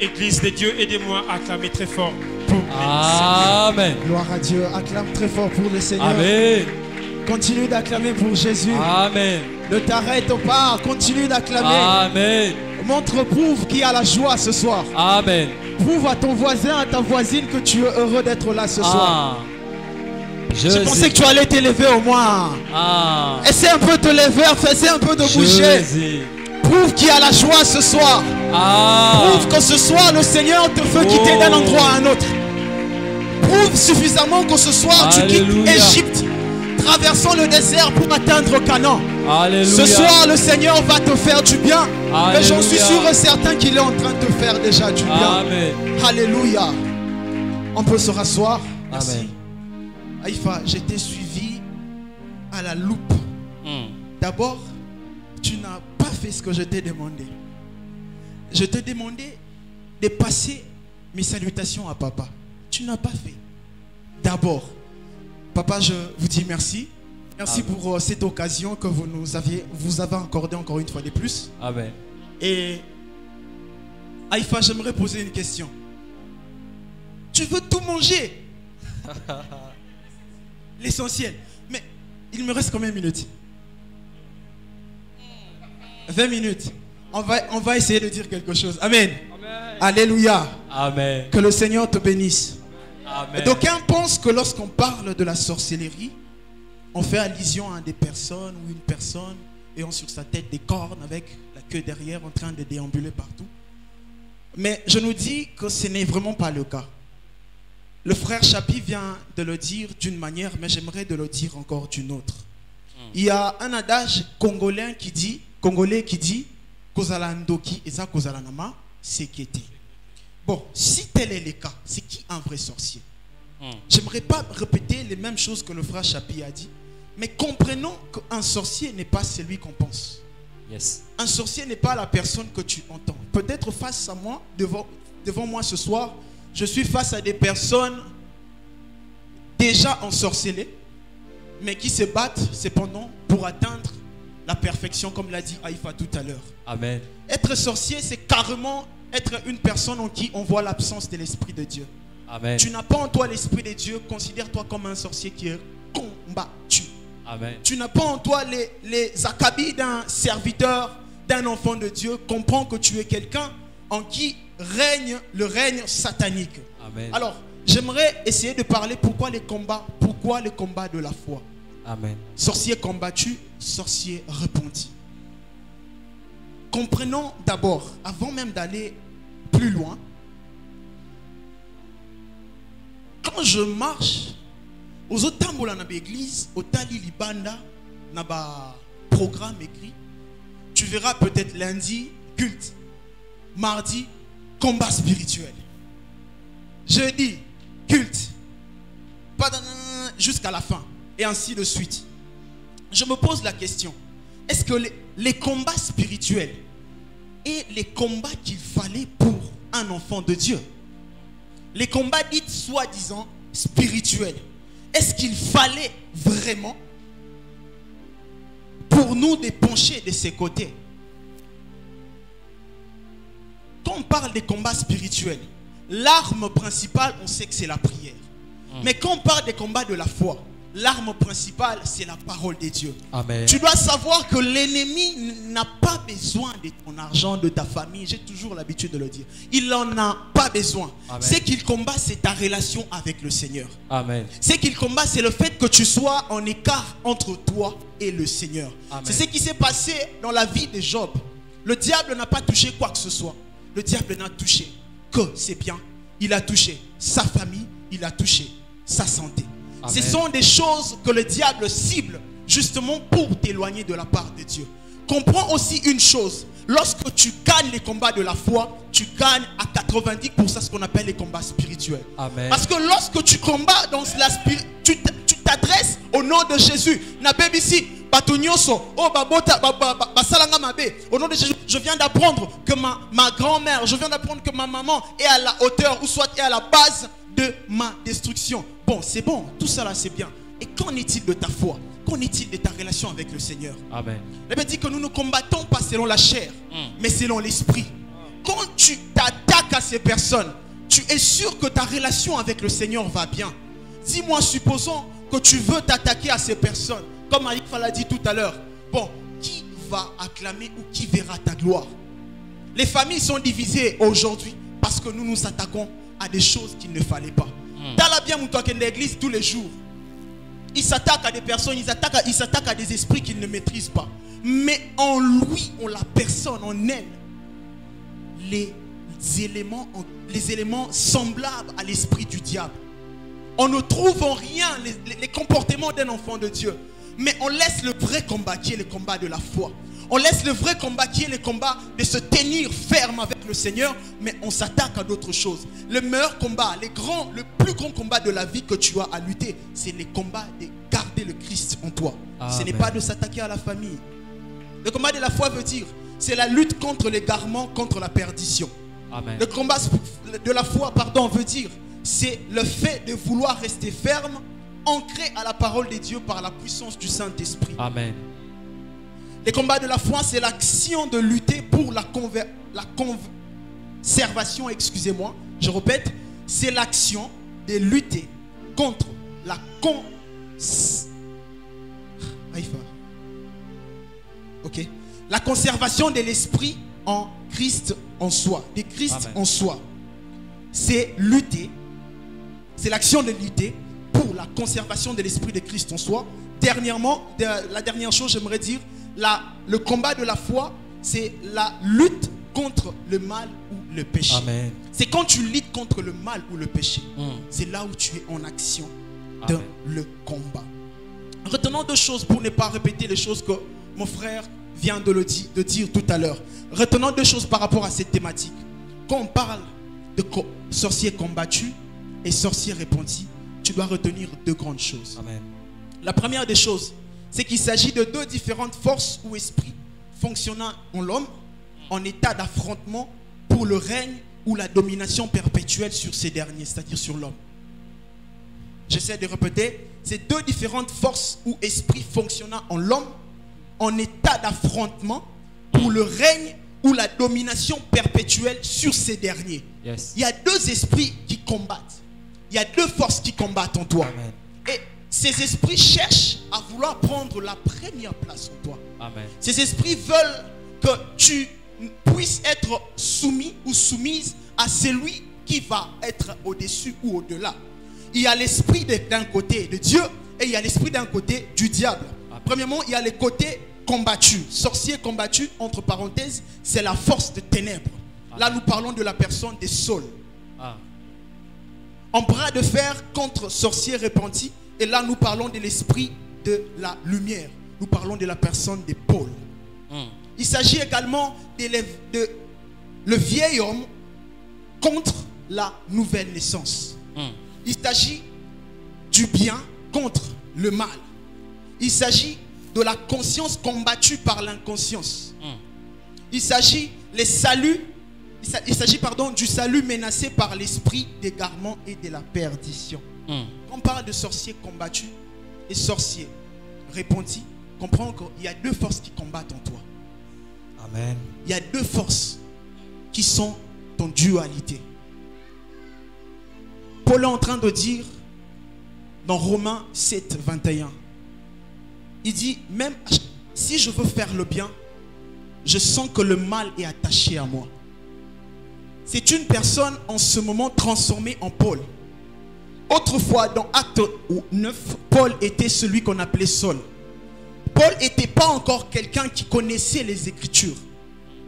Église de Dieu, aidez-moi à acclamer très fort pour Amen. Gloire à Dieu. Acclame très fort pour le Seigneur. Amen. Continue d'acclamer pour Jésus. Amen. Ne t'arrête pas. Continue d'acclamer. Amen. Montre, prouve qui a la joie ce soir. Amen. Prouve à ton voisin, à ta voisine que tu es heureux d'être là ce soir. Je pensais que tu allais t'élever au moins. Essaie un peu de te lever, essaie un peu de bouger. Prouve qu'il y a la joie ce soir. Prouve que ce soir le Seigneur te fait quitter d'un endroit à un autre. Prouve suffisamment que ce soir tu quittes Égypte, traversant le désert pour atteindre Canaan. Ce soir le Seigneur va te faire du bien. Et j'en suis sûr et certain qu'il est en train de te faire déjà du bien. Amen. Alléluia. On peut se rasseoir. Merci. Amen. Aïfa, je t'ai suivi à la loupe. D'abord, tu n'as pas fait ce que je t'ai demandé. Je t'ai demandé de passer mes salutations à papa. Tu n'as pas fait. D'abord, papa, je vous dis merci. Merci pour cette occasion que vous avez accordée encore une fois de plus. Amen. Et Aïfa, j'aimerais poser une question. Tu veux tout manger? L'essentiel. Mais il me reste combien de minutes? 20 minutes. On va essayer de dire quelque chose. Amen. Amen. Alléluia. Amen. Que le Seigneur te bénisse. Amen. D'aucuns pensent que lorsqu'on parle de la sorcellerie, on fait allusion à des personnes ou une personne ayant sur sa tête des cornes avec la queue derrière en train de déambuler partout. Mais je nous dis que ce n'est vraiment pas le cas. Le frère Chapi vient de le dire d'une manière, mais j'aimerais de le dire encore d'une autre. Il y a un adage congolais qui dit Kozalandoki eza Kozalanama sekete. Bon, si tel est le cas, c'est qui un vrai sorcier? J'aimerais pas répéter les mêmes choses que le frère Chapi a dit, mais comprenons qu'un sorcier n'est pas celui qu'on pense. Yes. Un sorcier n'est pas la personne que tu entends. Peut-être face à moi, devant moi ce soir, je suis face à des personnes déjà ensorcelées, mais qui se battent cependant pour atteindre la perfection, comme l'a dit Aïfa tout à l'heure. Amen. Être sorcier, c'est carrément être une personne en qui on voit l'absence de l'Esprit de Dieu. Amen. Tu n'as pas en toi l'Esprit de Dieu, considère-toi comme un sorcier qui est combattu. Amen. Tu n'as pas en toi les acabits d'un serviteur, d'un enfant de Dieu. Comprends que tu es quelqu'un en qui règne le règne satanique. Amen. Alors, j'aimerais essayer de parler pourquoi les combats de la foi. Amen. Sorcier combattu, sorcier repenti. Comprenons d'abord, avant même d'aller plus loin, quand je marche aux otambola na l'église, au tali libanda, na ba programme écrit, tu verras peut-être lundi culte, mardi combat spirituel, jeudi culte, jusqu'à la fin et ainsi de suite. Je me pose la question, est-ce que les combats spirituels et les combats qu'il fallait pour un enfant de Dieu, les combats dits soi-disant spirituels, est-ce qu'il fallait vraiment pour nous de pencher de ces côtés? Quand on parle des combats spirituels, l'arme principale, on sait que c'est la prière. Mais quand on parle des combats de la foi, l'arme principale, c'est la parole de Dieu. Amen. Tu dois savoir que l'ennemi n'a pas besoin de ton argent, de ta famille. J'ai toujours l'habitude de le dire. Il n'en a pas besoin. Ce qu'il combat, c'est ta relation avec le Seigneur. Amen. Ce qu'il combat, c'est le fait que tu sois en écart entre toi et le Seigneur. C'est ce qui s'est passé dans la vie de Job. Le diable n'a pas touché quoi que ce soit. Le diable n'a touché que c'est bien. Il a touché sa famille, il a touché sa santé. Amen. Ce sont des choses que le diable cible justement pour t'éloigner de la part de Dieu. Comprends aussi une chose. Lorsque tu gagnes les combats de la foi, tu gagnes à 90% ce qu'on appelle les combats spirituels. Amen. Parce que lorsque tu combats dans la tu t'adresses au nom de Jésus. Na ici, Au nom de Jésus, je viens d'apprendre que ma grand-mère, je viens d'apprendre que ma maman est à la hauteur ou soit est à la base de ma destruction. Bon, c'est bon, tout ça là c'est bien. Et qu'en est-il de ta foi? Qu'en est-il de ta relation avec le Seigneur? Amen. La Bible dit que nous ne combattons pas selon la chair, mais selon l'esprit. Quand tu t'attaques à ces personnes, tu es sûr que ta relation avec le Seigneur va bien. Dis-moi, supposons que tu veux t'attaquer à ces personnes, comme Aïfa l'a dit tout à l'heure. Bon, qui va acclamer ou qui verra ta gloire? Les familles sont divisées aujourd'hui parce que nous nous attaquons à des choses qu'il ne fallait pas. Dans la bien de l'église tous les jours, ils s'attaquent à des personnes, ils s'attaquent à des esprits qu'ils ne maîtrisent pas. Mais en lui, en la personne, en elle, les éléments semblables à l'esprit du diable. On ne trouve en rien les comportements d'un enfant de Dieu. Mais on laisse le vrai combat qui est le combat de la foi. On laisse le vrai combat qui est le combat de se tenir ferme avec le Seigneur. Mais on s'attaque à d'autres choses. Le meilleur combat, le plus grand combat de la vie que tu as à lutter, c'est le combat de garder le Christ en toi. Amen. Ce n'est pas de s'attaquer à la famille. Le combat de la foi veut dire, c'est la lutte contre l'égarement, contre la perdition. Amen. Le combat de la foi, veut dire, c'est le fait de vouloir rester ferme, ancré à la parole de Dieu par la puissance du Saint-Esprit. Amen. Le combat de la foi, c'est l'action de lutter pour la conservation, excusez-moi, je répète, c'est l'action de lutter contre la la conservation de l'esprit en Christ en soi, de Christ Amen. En soi. C'est lutter, c'est l'action de lutter pour la conservation de l'esprit de Christ en soi. Dernièrement, la dernière chose, j'aimerais dire, le combat de la foi, c'est la lutte contre le mal ou le péché. C'est quand tu luttes contre le mal ou le péché. C'est là où tu es en action dans le combat. Retenons deux choses pour ne pas répéter les choses que mon frère vient de dire tout à l'heure. Retenons deux choses par rapport à cette thématique. Quand on parle de sorciers combattus et sorciers repentis, tu dois retenir deux grandes choses. Amen. La première des choses, c'est qu'il s'agit de deux différentes forces ou esprits fonctionnant en l'homme en état d'affrontement pour le règne ou la domination perpétuelle sur ces derniers, c'est-à-dire sur l'homme. J'essaie de répéter, ces deux différentes forces ou esprits fonctionnant en l'homme en état d'affrontement pour le règne ou la domination perpétuelle sur ces derniers. Yes. Il y a deux esprits qui combattent. Il y a deux forces qui combattent en toi. Amen. Et ces esprits cherchent à vouloir prendre la première place en toi. Amen. Ces esprits veulent que tu puisses être soumis ou soumise à celui qui va être au-dessus ou au-delà. Il y a l'esprit d'un côté de Dieu et il y a l'esprit d'un côté du diable. Amen. Premièrement, il y a les côtés combattus. Sorcier combattu, entre parenthèses, c'est la force de ténèbres. Amen. Là, nous parlons de la personne de Saul. En bras de fer contre sorcier repenti. Et là, nous parlons de l'esprit de la lumière. Nous parlons de la personne de Paul. Il s'agit également de le vieil homme contre la nouvelle naissance. Il s'agit du bien contre le mal. Il s'agit de la conscience combattue par l'inconscience. Il s'agit du salut menacé par l'esprit d'égarement et de la perdition. Quand on parle de sorciers combattus et sorciers repentis, comprends qu'il y a deux forces qui combattent en toi. Amen. Il y a deux forces qui sont en dualité. Paul est en train de dire dans Romains 7, 21, il dit, même si je veux faire le bien, je sens que le mal est attaché à moi. C'est une personne en ce moment transformée en Paul. Autrefois, dans Acte 9, Paul était celui qu'on appelait Saul. Paul n'était pas encore quelqu'un qui connaissait les Écritures.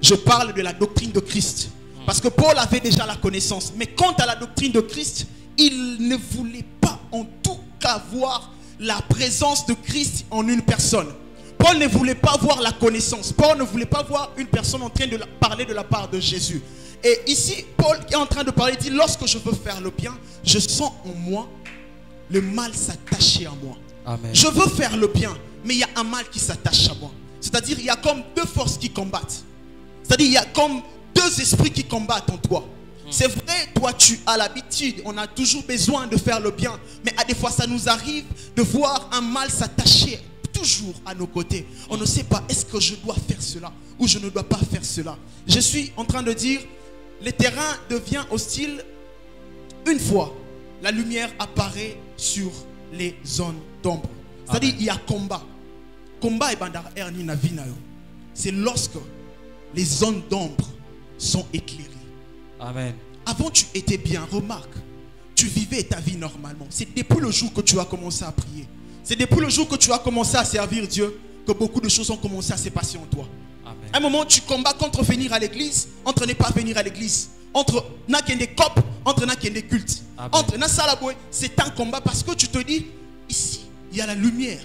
Je parle de la doctrine de Christ. Parce que Paul avait déjà la connaissance. Mais quant à la doctrine de Christ, il ne voulait pas en tout cas voir la présence de Christ en une personne. Paul ne voulait pas voir la connaissance. Paul ne voulait pas voir une personne en train de parler de la part de Jésus. Et ici, Paul est en train de parler, il dit, lorsque je veux faire le bien, je sens en moi le mal s'attacher à moi. Amen. Je veux faire le bien, mais il y a un mal qui s'attache à moi. C'est-à-dire, il y a comme deux forces qui combattent. C'est-à-dire, il y a comme deux esprits qui combattent en toi. C'est vrai, toi tu as l'habitude, on a toujours besoin de faire le bien, mais à des fois ça nous arrive de voir un mal s'attacher toujours à nos côtés. On ne sait pas, est-ce que je dois faire cela ou je ne dois pas faire cela. Je suis en train de dire, le terrain devient hostile une fois la lumière apparaît sur les zones d'ombre. C'est-à-dire, il y a combat. Combat et bandar erni na vie na yo. C'est lorsque les zones d'ombre sont éclairées. Amen. Avant, tu étais bien, remarque. Tu vivais ta vie normalement. C'est depuis le jour que tu as commencé à prier. C'est depuis le jour que tu as commencé à servir Dieu que beaucoup de choses ont commencé à se passer en toi. Amen. À un moment, tu combats contre venir à l'église, entre ne pas venir à l'église. Entre n'a qu'un des copes, entre n'a qu'un des cultes. Amen. Entre n'a salaboué, c'est un combat parce que tu te dis, ici, il y a la lumière.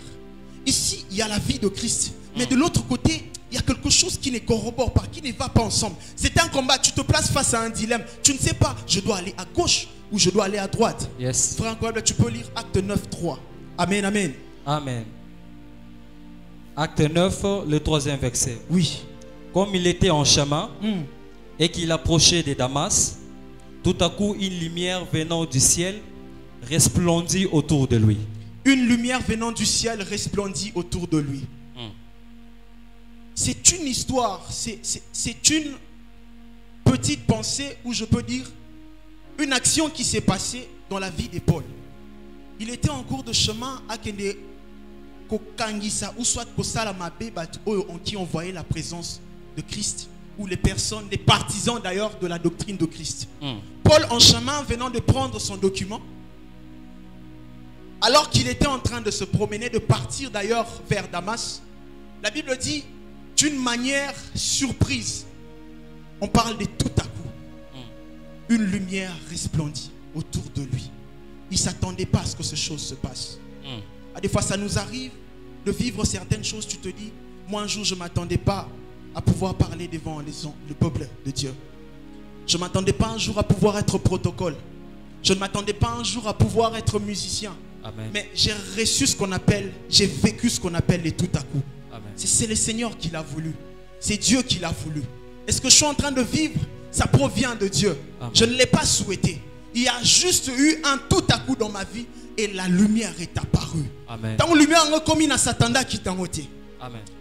Ici, il y a la vie de Christ. Mais de l'autre côté, il y a quelque chose qui ne corrobore pas, qui ne va pas ensemble. C'est un combat, tu te places face à un dilemme. Tu ne sais pas, je dois aller à gauche ou je dois aller à droite. Yes. Frère incroyable, tu peux lire Acte 9, 3. Amen, amen. Amen. Acte 9, le 3e verset. Oui. Comme il était en chemin et qu'il approchait de Damas, tout à coup une lumière venant du ciel resplendit autour de lui. Une lumière venant du ciel resplendit autour de lui. C'est une histoire, c'est une petite pensée, ou je peux dire une action qui s'est passée dans la vie de Paul. Il était en cours de chemin à Kende Kokangisa, ou soit Kosalamabe, en qui on voyait la présence de Christ, ou les personnes, les partisans d'ailleurs de la doctrine de Christ. Paul en chemin venant de prendre son document, alors qu'il était en train de se promener, de partir d'ailleurs vers Damas, la Bible dit d'une manière surprise, on parle de tout à coup, une lumière resplendit autour de lui. Il ne s'attendait pas à ce que ces choses se passent. À des fois, ça nous arrive de vivre certaines choses. Tu te dis, moi un jour, je ne m'attendais pas à pouvoir parler devant le peuple de Dieu. Je ne m'attendais pas un jour à pouvoir être protocole. Je ne m'attendais pas un jour à pouvoir être musicien. Amen. Mais j'ai reçu ce qu'on appelle, j'ai vécu ce qu'on appelle les tout à coup. C'est le Seigneur qui l'a voulu. C'est Dieu qui l'a voulu. Et ce que je suis en train de vivre, ça provient de Dieu. Amen. Je ne l'ai pas souhaité. Il y a juste eu un tout à coup dans ma vie et la lumière est apparue. Amen. Tant lumière en comme il s'attendait qui t'a ôté.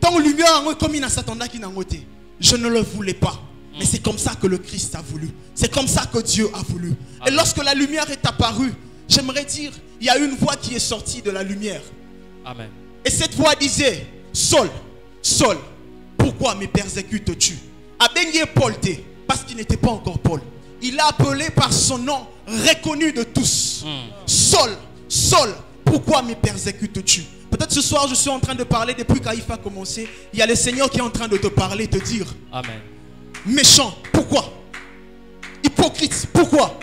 Tant lumière en comme il s'attendait qui t'a ôté. Je ne le voulais pas. Mais c'est comme ça que le Christ a voulu. C'est comme ça que Dieu a voulu. Amen. Et lorsque la lumière est apparue, j'aimerais dire, il y a une voix qui est sortie de la lumière. Amen. Et cette voix disait, Saul, Saul, pourquoi me persécutes-tu? Abenye Paul t'es, parce qu'il n'était pas encore Paul. Il l'a appelé par son nom reconnu de tous. Saul, Saul, pourquoi me persécutes-tu? Peut-être ce soir je suis en train de parler depuis qu'Aïfa a commencé. Il y a le Seigneur qui est en train de te parler, te dire, Amen. Méchant, pourquoi? Hypocrite, pourquoi?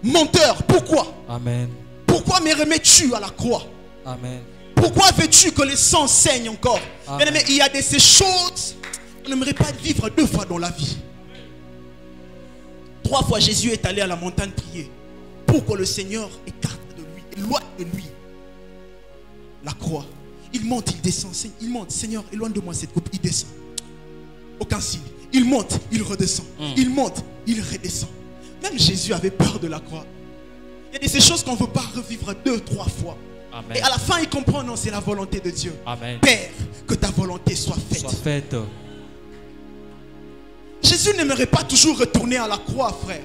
Menteur, pourquoi? Amen. Pourquoi me remets-tu à la croix? Amen. Pourquoi veux-tu que le sang saigne encore? Mais il y a de ces choses, on n'aimerait pas vivre 2 fois dans la vie. 3 fois Jésus est allé à la montagne prier pour que le Seigneur écarte de lui, éloigne de lui la croix. Il monte, il descend, il monte, Seigneur, éloigne de moi cette coupe, il descend. Aucun signe. Il monte, il redescend. Il monte, il redescend. Même Jésus avait peur de la croix. Il y a de ces choses qu'on ne veut pas revivre 2, 3 fois. Amen. Et à la fin, il comprend, non, c'est la volonté de Dieu. Amen. Père, que ta volonté soit faite. Soit faite. Jésus n'aimerait pas toujours retourner à la croix, frère.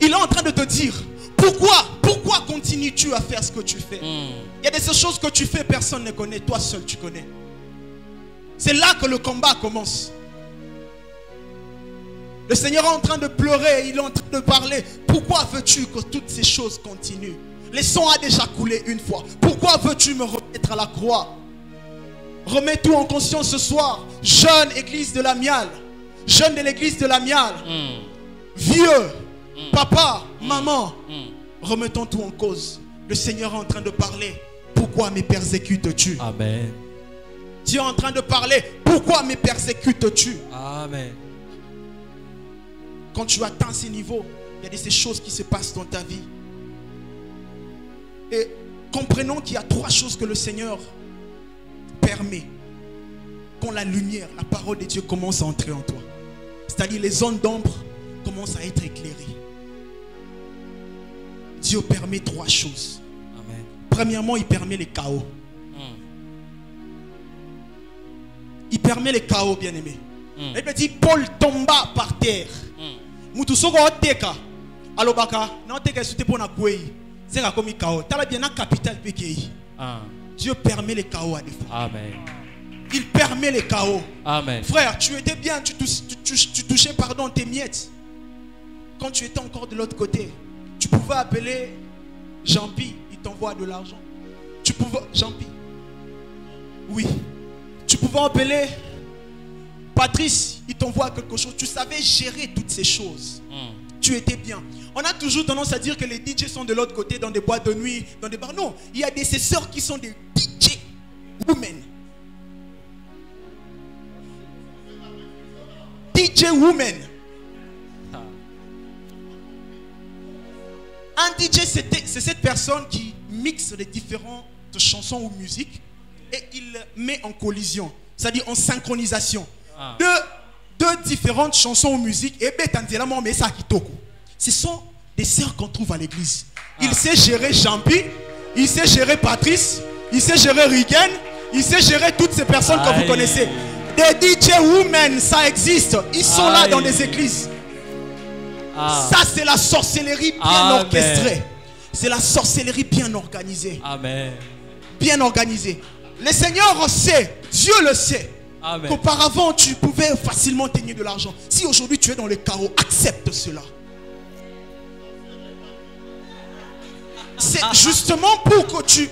Il est en train de te dire, pourquoi continues-tu à faire ce que tu fais? Il y a des choses que tu fais, personne ne connaît, toi seul tu connais. C'est là que le combat commence. Le Seigneur est en train de pleurer, il est en train de parler. Pourquoi veux-tu que toutes ces choses continuent? Le sang a déjà coulé une fois. Pourquoi veux-tu me remettre à la croix? Remets tout en conscience ce soir. Jeune église de la Miale. Jeune de l'église de la Miale. Vieux. Papa. Maman. Remettons tout en cause. Le Seigneur est en train de parler. Pourquoi me persécutes-tu? Amen. Dieu est en train de parler. Pourquoi me persécutes-tu? Amen. Quand tu atteins ces niveaux, il y a de ces choses qui se passent dans ta vie. Et comprenons qu'il y a 3 choses que le Seigneur permet quand la lumière, la parole de Dieu commence à entrer en toi. C'est-à-dire les zones d'ombre commencent à être éclairées. Dieu permet 3 choses. Amen. Premièrement, il permet les chaos. Il permet les chaos, bien-aimés. Il me dit, Paul tomba par terre. Mutusoko oteka. Alobaka, na oteka sute pona kwei. C'est comme chaos. Tala bien na capital pekei. Dieu permet les chaos à des fois. Amen. Il permet les chaos. Amen. Frère, tu étais bien, tu touchais pardon tes miettes. Quand tu étais encore de l'autre côté, tu pouvais appeler Jean-Pi, il t'envoie de l'argent. Tu pouvais, Jean-Pi. Oui. Tu pouvais appeler Patrice, il t'envoie quelque chose. Tu savais gérer toutes ces choses. Tu étais bien. On a toujours tendance à dire que les DJ sont de l'autre côté, dans des boîtes de nuit, dans des bars. Non, il y a des sœurs qui sont des DJ women. DJ women. Un DJ, c'est cette personne qui mixe les différentes chansons ou musiques et il met en collision, c'est-à-dire en synchronisation deux différentes chansons ou musiques. Et ce sont des sœurs qu'on trouve à l'église. Il sait gérer Jean-Pi, il sait gérer Patrice, il sait gérer Rigen, il sait gérer toutes ces personnes que vous connaissez. Des DJ women, ça existe. Ils sont là dans les églises. Ça, c'est la sorcellerie bien orchestrée. C'est la sorcellerie bien organisée. Amen. Bien organisée. Le Seigneur sait, Dieu le sait, qu'auparavant tu pouvais facilement gagner de l'argent. Si aujourd'hui tu es dans le chaos, accepte cela. C'est justement pour que tu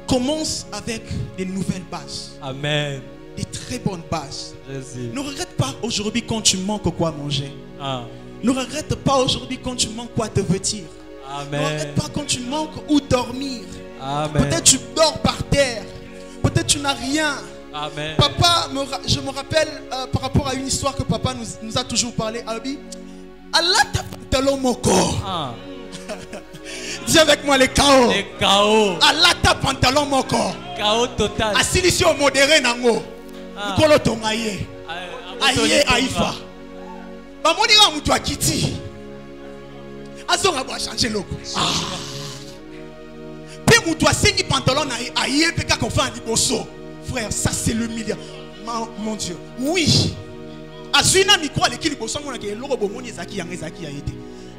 commences avec des nouvelles bases. Amen. Des très bonnes bases. Jésus. Ne regrette pas aujourd'hui quand tu manques quoi manger. Ne regrette pas aujourd'hui quand tu manques quoi te vêtir. Amen. Ne regrette pas quand tu manques où dormir. Amen. Peut-être tu dors par terre. Peut-être tu n'as rien. Amen. Papa, je me rappelle par rapport à une histoire que papa nous a toujours parlé. Albi, Allah t'a pantalon mon corps. Dis avec moi les chaos. Les chaos. Allah t'a pantalon mon corps. Chaos total. Asili au modéré nango. Nkolo tongaye. Aye aifa. Bamoni ga mutu akiti. Azonga ba changer loko. Pe mutu asengi pantalon na aye pe ka ko fa liboso. Frère, ça c'est le milliard. Mon Dieu. Oui. Azuna micro aleki liboso ngona ke loko bomoni ezaki yang ezaki ya été.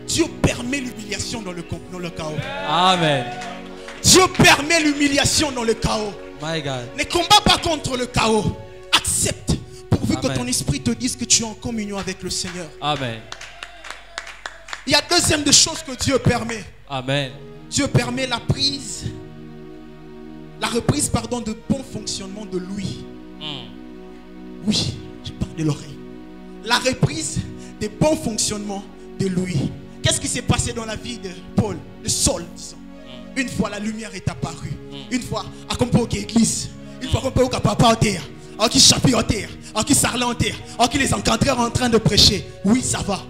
Dieu permet l'humiliation dans le chaos. Amen. Dieu permet l'humiliation dans le chaos. My God. Ne combat pas contre le chaos. Accepte. Pourvu Amen. que ton esprit te dise que tu es en communion avec le Seigneur. Amen. Il y a deuxième des choses que Dieu permet. Amen. Dieu permet la reprise de bon fonctionnement de l'ouïe. Oui, je parle de l'oreille. La reprise des bons fonctionnements de l'ouïe. Qu'est-ce qui s'est passé dans la vie de Paul, de Saul, disons. Une fois la lumière est apparue. Une fois, à Compo église. Une fois qu'on peut au papa en terre. À qui chapitre en terre. À qui sarlait en terre. À qui les encadreurs en train de prêcher. Oui, ça va.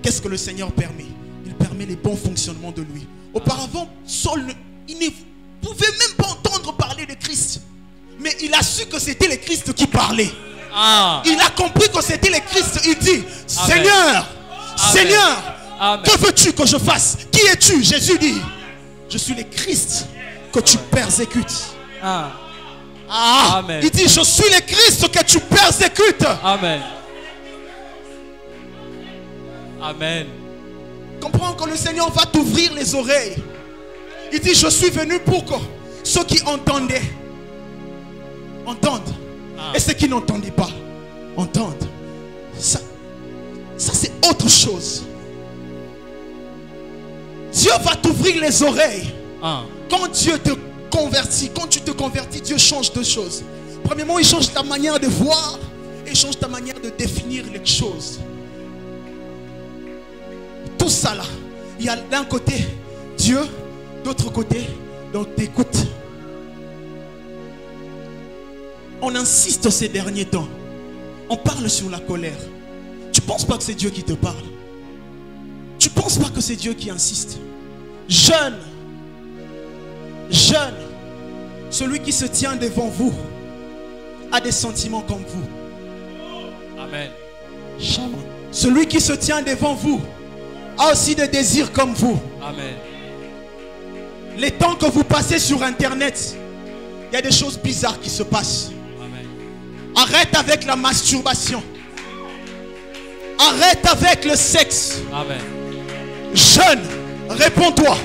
Qu'est-ce que le Seigneur permet? Il permet les bons fonctionnements de lui. Auparavant, Saul, il ne pouvait même pas entendre parler de Christ. Mais il a su que c'était le Christ qui parlait. Il a compris que c'était le Christ. Il dit, Seigneur, Seigneur, que veux-tu que je fasse? Qui es-tu? Jésus dit, je suis le Christ que tu persécutes. Amen. Il dit, je suis le Christ que tu persécutes. Amen. Amen. Comprends que le Seigneur va t'ouvrir les oreilles. Il dit, je suis venu pour que ceux qui entendaient entendent. Et ceux qui n'entendaient pas entendent. Ça c'est autre chose. Dieu va t'ouvrir les oreilles. Quand Dieu te convertit, quand tu te convertis, Dieu change deux choses. Premièrement, il change ta manière de voir et il change ta manière de définir les choses. Tout ça là, il y a d'un côté Dieu, d'autre côté, donc t'écoutes. On insiste ces derniers temps. On parle sur la colère. Tu ne penses pas que c'est Dieu qui te parle. Tu ne penses pas que c'est Dieu qui insiste. Jeune, jeune, celui qui se tient devant vous a des sentiments comme vous. Amen. Celui qui se tient devant vous a aussi des désirs comme vous. Amen. Les temps que vous passez sur Internet, il y a des choses bizarres qui se passent. Amen. Arrête avec la masturbation. Arrête avec le sexe. Amen. Jeune, réponds-toi.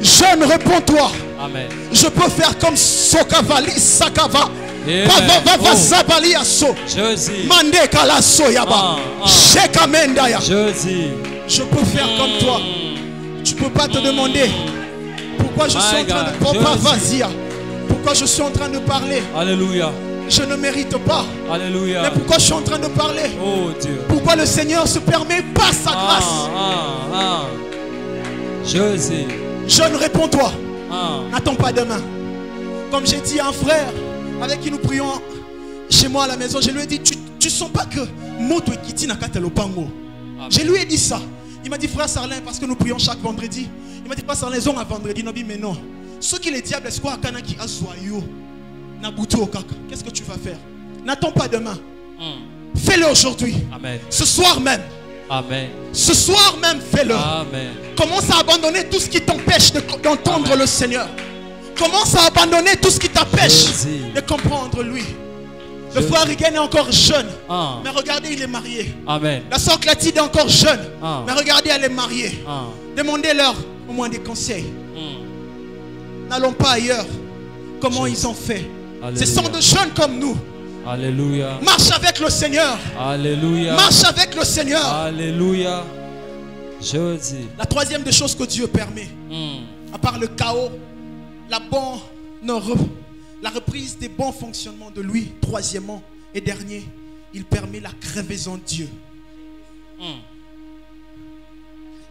Jeune, réponds-toi. Amen. Je peux faire comme Sokavali, Sakava. Jésus. Je peux faire comme toi. Tu peux pas te demander pourquoi je suis en train de pourquoi je suis en train de parler. Alléluia. Je ne mérite pas. Alléluia. Mais pourquoi je suis en train de parler? Oh Dieu. Pourquoi le Seigneur se permet pas sa grâce? Jésus. Jeune, réponds-toi. N'attends pas demain. Comme j'ai dit à un frère avec qui nous prions chez moi à la maison, je lui ai dit, tu sens pas que Moto et Kiti Nakata Lopango? Je lui ai dit ça. Il m'a dit, frère Sarlin, parce que nous prions chaque vendredi. Il m'a dit, frère Sarlin, ils ont un vendredi. Mais non. Ce qui les diables, c'est quoi? Kanaki Azoyo. Qu'est-ce que tu vas faire? N'attends pas demain. Fais-le aujourd'hui. Amen. Ce soir même. Amen. Ce soir même, fais-le. Amen. Commence à abandonner tout ce qui t'empêche d'entendre le Seigneur. Commence à abandonner tout ce qui t'empêche de comprendre lui. Le frère Rigen est encore jeune. Mais regardez, il est marié. Amen. La sœur Clatide est encore jeune. Mais regardez, elle est mariée. Demandez-leur au moins des conseils. N'allons pas ailleurs. Comment ils ont fait? Ce sont des jeunes comme nous. Alléluia. Marche avec le Seigneur. Alléluia. Marche avec le Seigneur. Alléluia. Jésus. La troisième des choses que Dieu permet, à part le chaos, la reprise des bons fonctionnements de lui. Troisièmement et dernier, il permet la crevaison de Dieu.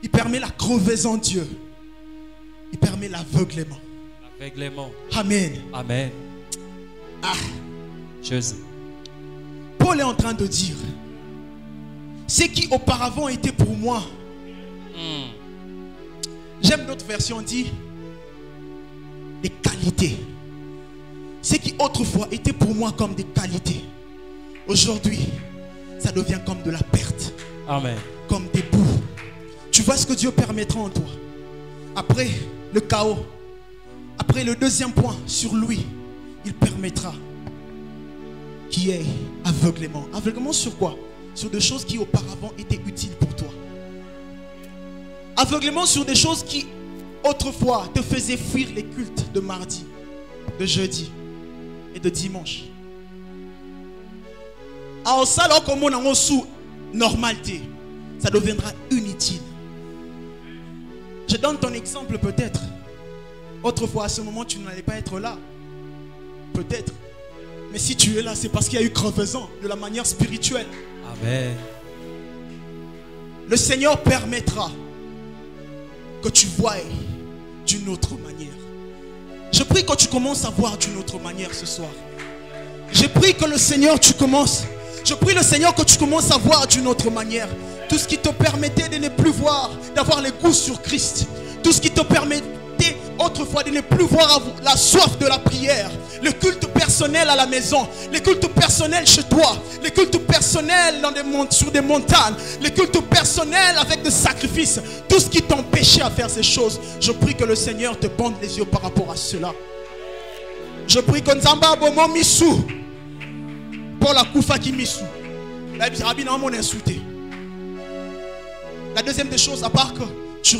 Il permet la crevaison de Dieu. Il permet l'aveuglement. L'aveuglement. Amen. Amen. Jésus. Paul est en train de dire, ce qui auparavant était pour moi. J'aime d'autres versions, dit des qualités. Ce qui autrefois était pour moi comme des qualités, aujourd'hui, ça devient comme de la perte. Amen. Comme des bouts. Tu vois ce que Dieu permettra en toi. Après le chaos, après le deuxième point sur lui, il permettra qu'il y ait aveuglement. Aveuglement sur quoi? Sur des choses qui auparavant étaient utiles pour toi. Aveuglement sur des choses qui autrefois te faisaient fuir les cultes de mardi, de jeudi et de dimanche. Alors ça, là, comme on a sous normalité, ça deviendra inutile. Je donne ton exemple peut-être. Autrefois, à ce moment, tu n'allais pas être là. Peut-être. Mais si tu es là, c'est parce qu'il y a eu crevaison de la manière spirituelle. Amen. Le Seigneur permettra que tu voies d'une autre manière. Je prie que tu commences à voir d'une autre manière ce soir. Je prie que le Seigneur, je prie le Seigneur que tu commences à voir d'une autre manière. Tout ce qui te permettait de ne plus voir, d'avoir le goût sur Christ. Tout ce qui te permettait autrefois de ne plus voir la soif de la prière. Le culte personnel à la maison. Le culte personnel chez toi. Le culte personnel sur des montagnes. Le culte personnel avec des sacrifices. Tout ce qui t'empêchait à faire ces choses. Je prie que le Seigneur te bande les yeux par rapport à cela. Je prie que Nzamba Bomo Missou. Pour la Koufa qui Missou. La deuxième des choses, à part que tu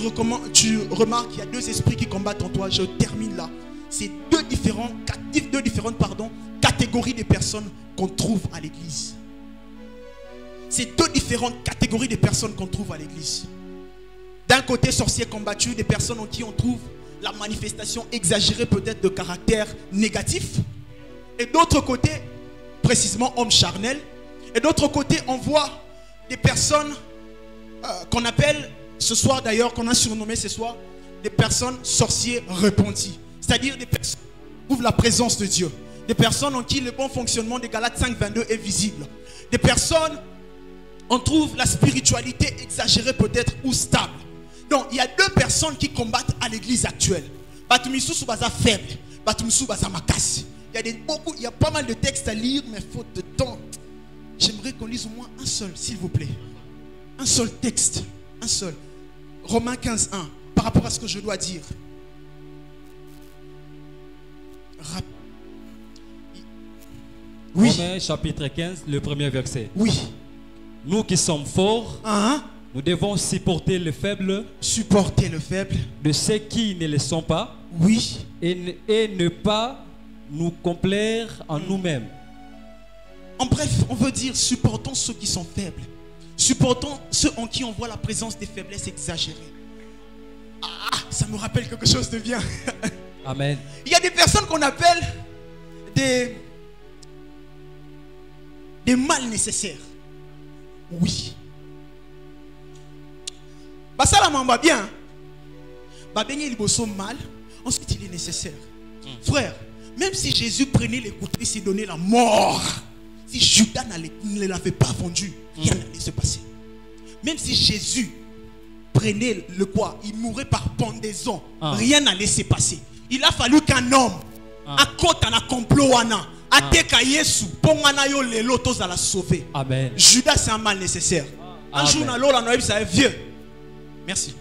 remarques qu'il y a deux esprits qui combattent en toi. Je termine là. C'est deux différentes catégories de personnes qu'on trouve à l'église. C'est deux différentes catégories de personnes qu'on trouve à l'église. D'un côté, sorciers combattus, des personnes en qui on trouve la manifestation exagérée peut-être de caractère négatif. Et d'autre côté, précisément hommes charnels. Et d'autre côté, on voit des personnes qu'on appelle ce soir d'ailleurs, qu'on a surnommé ce soir, des personnes sorciers repentis. C'est-à-dire des personnes qui trouvent la présence de Dieu. Des personnes en qui le bon fonctionnement des Galates 5:22 est visible. Des personnes, on trouve la spiritualité exagérée peut-être ou stable. Donc, il y a deux personnes qui combattent à l'église actuelle. Batumisu Soubaza faible, Batumisu Soubaza makas. Il y a pas mal de textes à lire, mais faute de temps, j'aimerais qu'on lise au moins un seul, s'il vous plaît. Un seul texte, un seul. Romains 15, 1, par rapport à ce que je dois dire. Oui. Romains chapitre 15, le premier verset. Oui. Nous qui sommes forts, nous devons supporter les faibles. Supporter le faible. De ceux qui ne le sont pas. Oui. Et ne pas nous complaire en nous-mêmes. En bref, on veut dire supportons ceux qui sont faibles. Supportons ceux en qui on voit la présence des faiblesses exagérées. Ah, ça me rappelle quelque chose de bien. Amen. Il y a des personnes qu'on appelle des mal nécessaires. Oui. Bah ça la mamba bien. Bah baigner les bossons mal. Ensuite il est nécessaire. Frère, même si Jésus prenait les couteaux, s'il donnait la mort, si Judas ne l'avait pas vendu, rien n'allait se passer. Même si Jésus prenait le quoi, il mourrait par pendaison, rien n'allait se passer. Il a fallu qu'un homme, à côté d'un complot, à teka Yesu, pongana yo le lotos à la sauver. Amen. Judas c'est un mal nécessaire. Un jour dans l'eau, ça est vieux. Merci.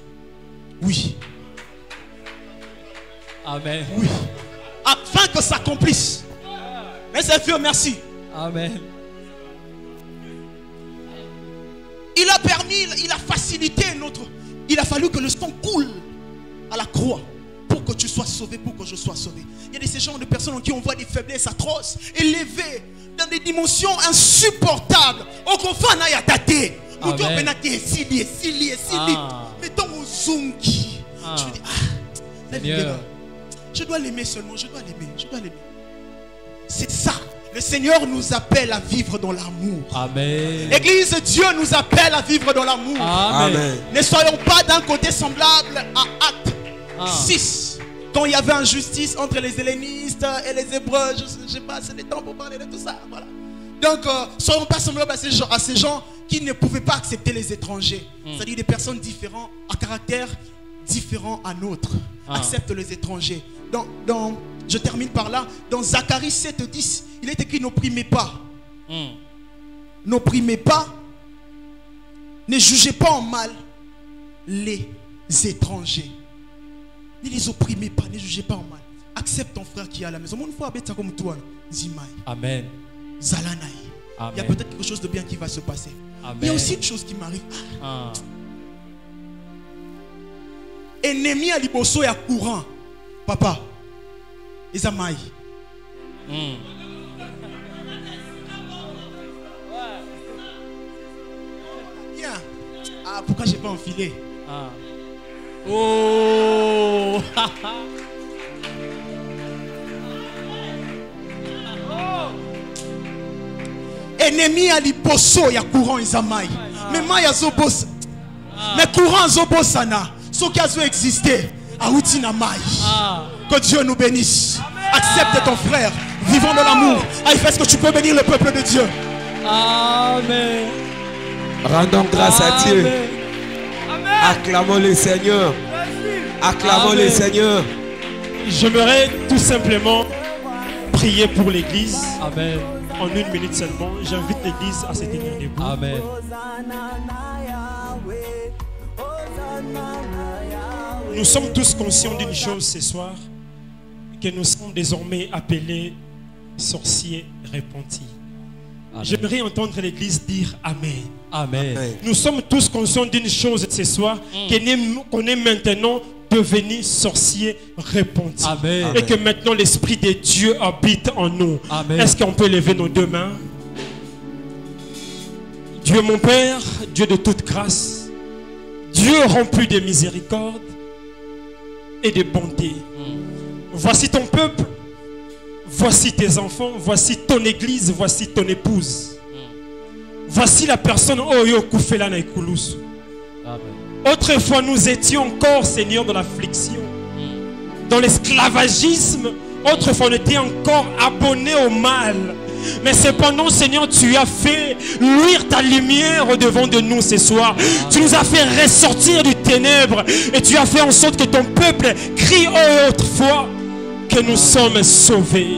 Oui. Amen. Oui. Afin que ça accomplisse. Mais c'est vieux, merci. Amen. Il a permis, il a facilité notre. Il a fallu que le sang coule à la croix pour que tu sois sauvé, pour que je sois sauvé. Il y a de ces genres de personnes en qui on voit des faiblesses atroces, élevées dans des dimensions insupportables. Au confort, n'a y a tâté. Mettons au zungi. Je me dis, je dois l'aimer seulement, je dois l'aimer. C'est ça. Le Seigneur nous appelle à vivre dans l'amour. Amen. L'église, Dieu nous appelle à vivre dans l'amour. Amen. Ne soyons pas d'un côté semblable à Actes 6. Quand il y avait injustice entre les hellénistes et les hébreux. Je ne sais pas, c'est le temps pour parler de tout ça. Voilà. Donc, soyons pas semblables à ces gens qui ne pouvaient pas accepter les étrangers. C'est-à-dire des personnes différentes, à caractère différent à nôtre. Acceptent les étrangers. Je termine par là. Dans Zacharie 7:10, il est écrit: n'opprimez pas. N'opprimez pas. Ne jugez pas en mal les étrangers. Ne les opprimez pas. Ne jugez pas en mal. Accepte ton frère qui est à la maison. Mon frère, comme toi. Amen. Zalanaï. Il y a peut-être quelque chose de bien qui va se passer. Amen. Il y a aussi une chose qui m'arrive. Ennemi à liboso ya courant. Papa. Ezamaï. Bien. Ah, pourquoi j'ai pas enfilé? Oh. Ennemi à liboso ya courant Ezamaï. Mais moi ya zobos. Mais courant zobosana. Ce qui a existé. Aoutina Maï. Que Dieu nous bénisse. Accepte ton frère. Vivons dans l'amour. Fais ce que tu peux bénir le peuple de Dieu. Amen. Rendons grâce à Dieu. Acclamons le Seigneur. Acclamons le Seigneur. J'aimerais tout simplement prier pour l'église. Amen. En 1 minute seulement. J'invite l'église à se tenir debout. Amen. Nous sommes tous conscients d'une chose ce soir, que nous sommes désormais appelés sorciers repentis. J'aimerais entendre l'église dire Amen. Amen. Nous sommes tous conscients d'une chose ce soir, qu'on est maintenant devenus sorciers repentis. Amen. Et que maintenant l'Esprit de Dieu habite en nous. Est-ce qu'on peut lever nos deux mains? Dieu mon Père, Dieu de toute grâce, Dieu rempli de miséricorde et de bonté. Voici ton peuple, voici tes enfants, voici ton église, voici ton épouse. Voici la personne Oyo Koufelana et Koulousou. Autrefois nous étions encore, Seigneur, dans l'affliction, dans l'esclavagisme. Autrefois on était encore abonnés au mal. Mais cependant, Seigneur, tu as fait luire ta lumière au-devant de nous ce soir. Tu nous as fait ressortir du ténèbre et tu as fait en sorte que ton peuple crie autrefois que nous sommes sauvés,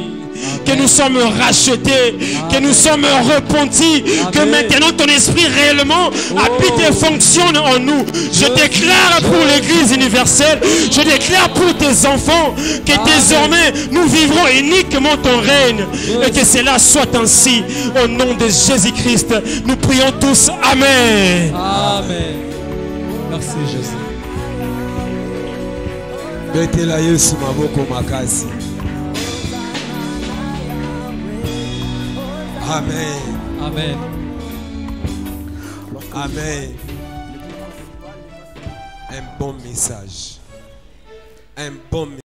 que nous sommes rachetés, que nous sommes repentis, que maintenant ton esprit réellement habite et fonctionne en nous. Je déclare pour l'Église universelle, je déclare pour tes enfants que désormais nous vivrons uniquement ton règne et que cela soit ainsi. Au nom de Jésus-Christ, nous prions tous. Amen. Amen. Merci Jésus. Betela Yesu maboko makasi. Amen. Amen. Amen. Un bon message. Un bon message.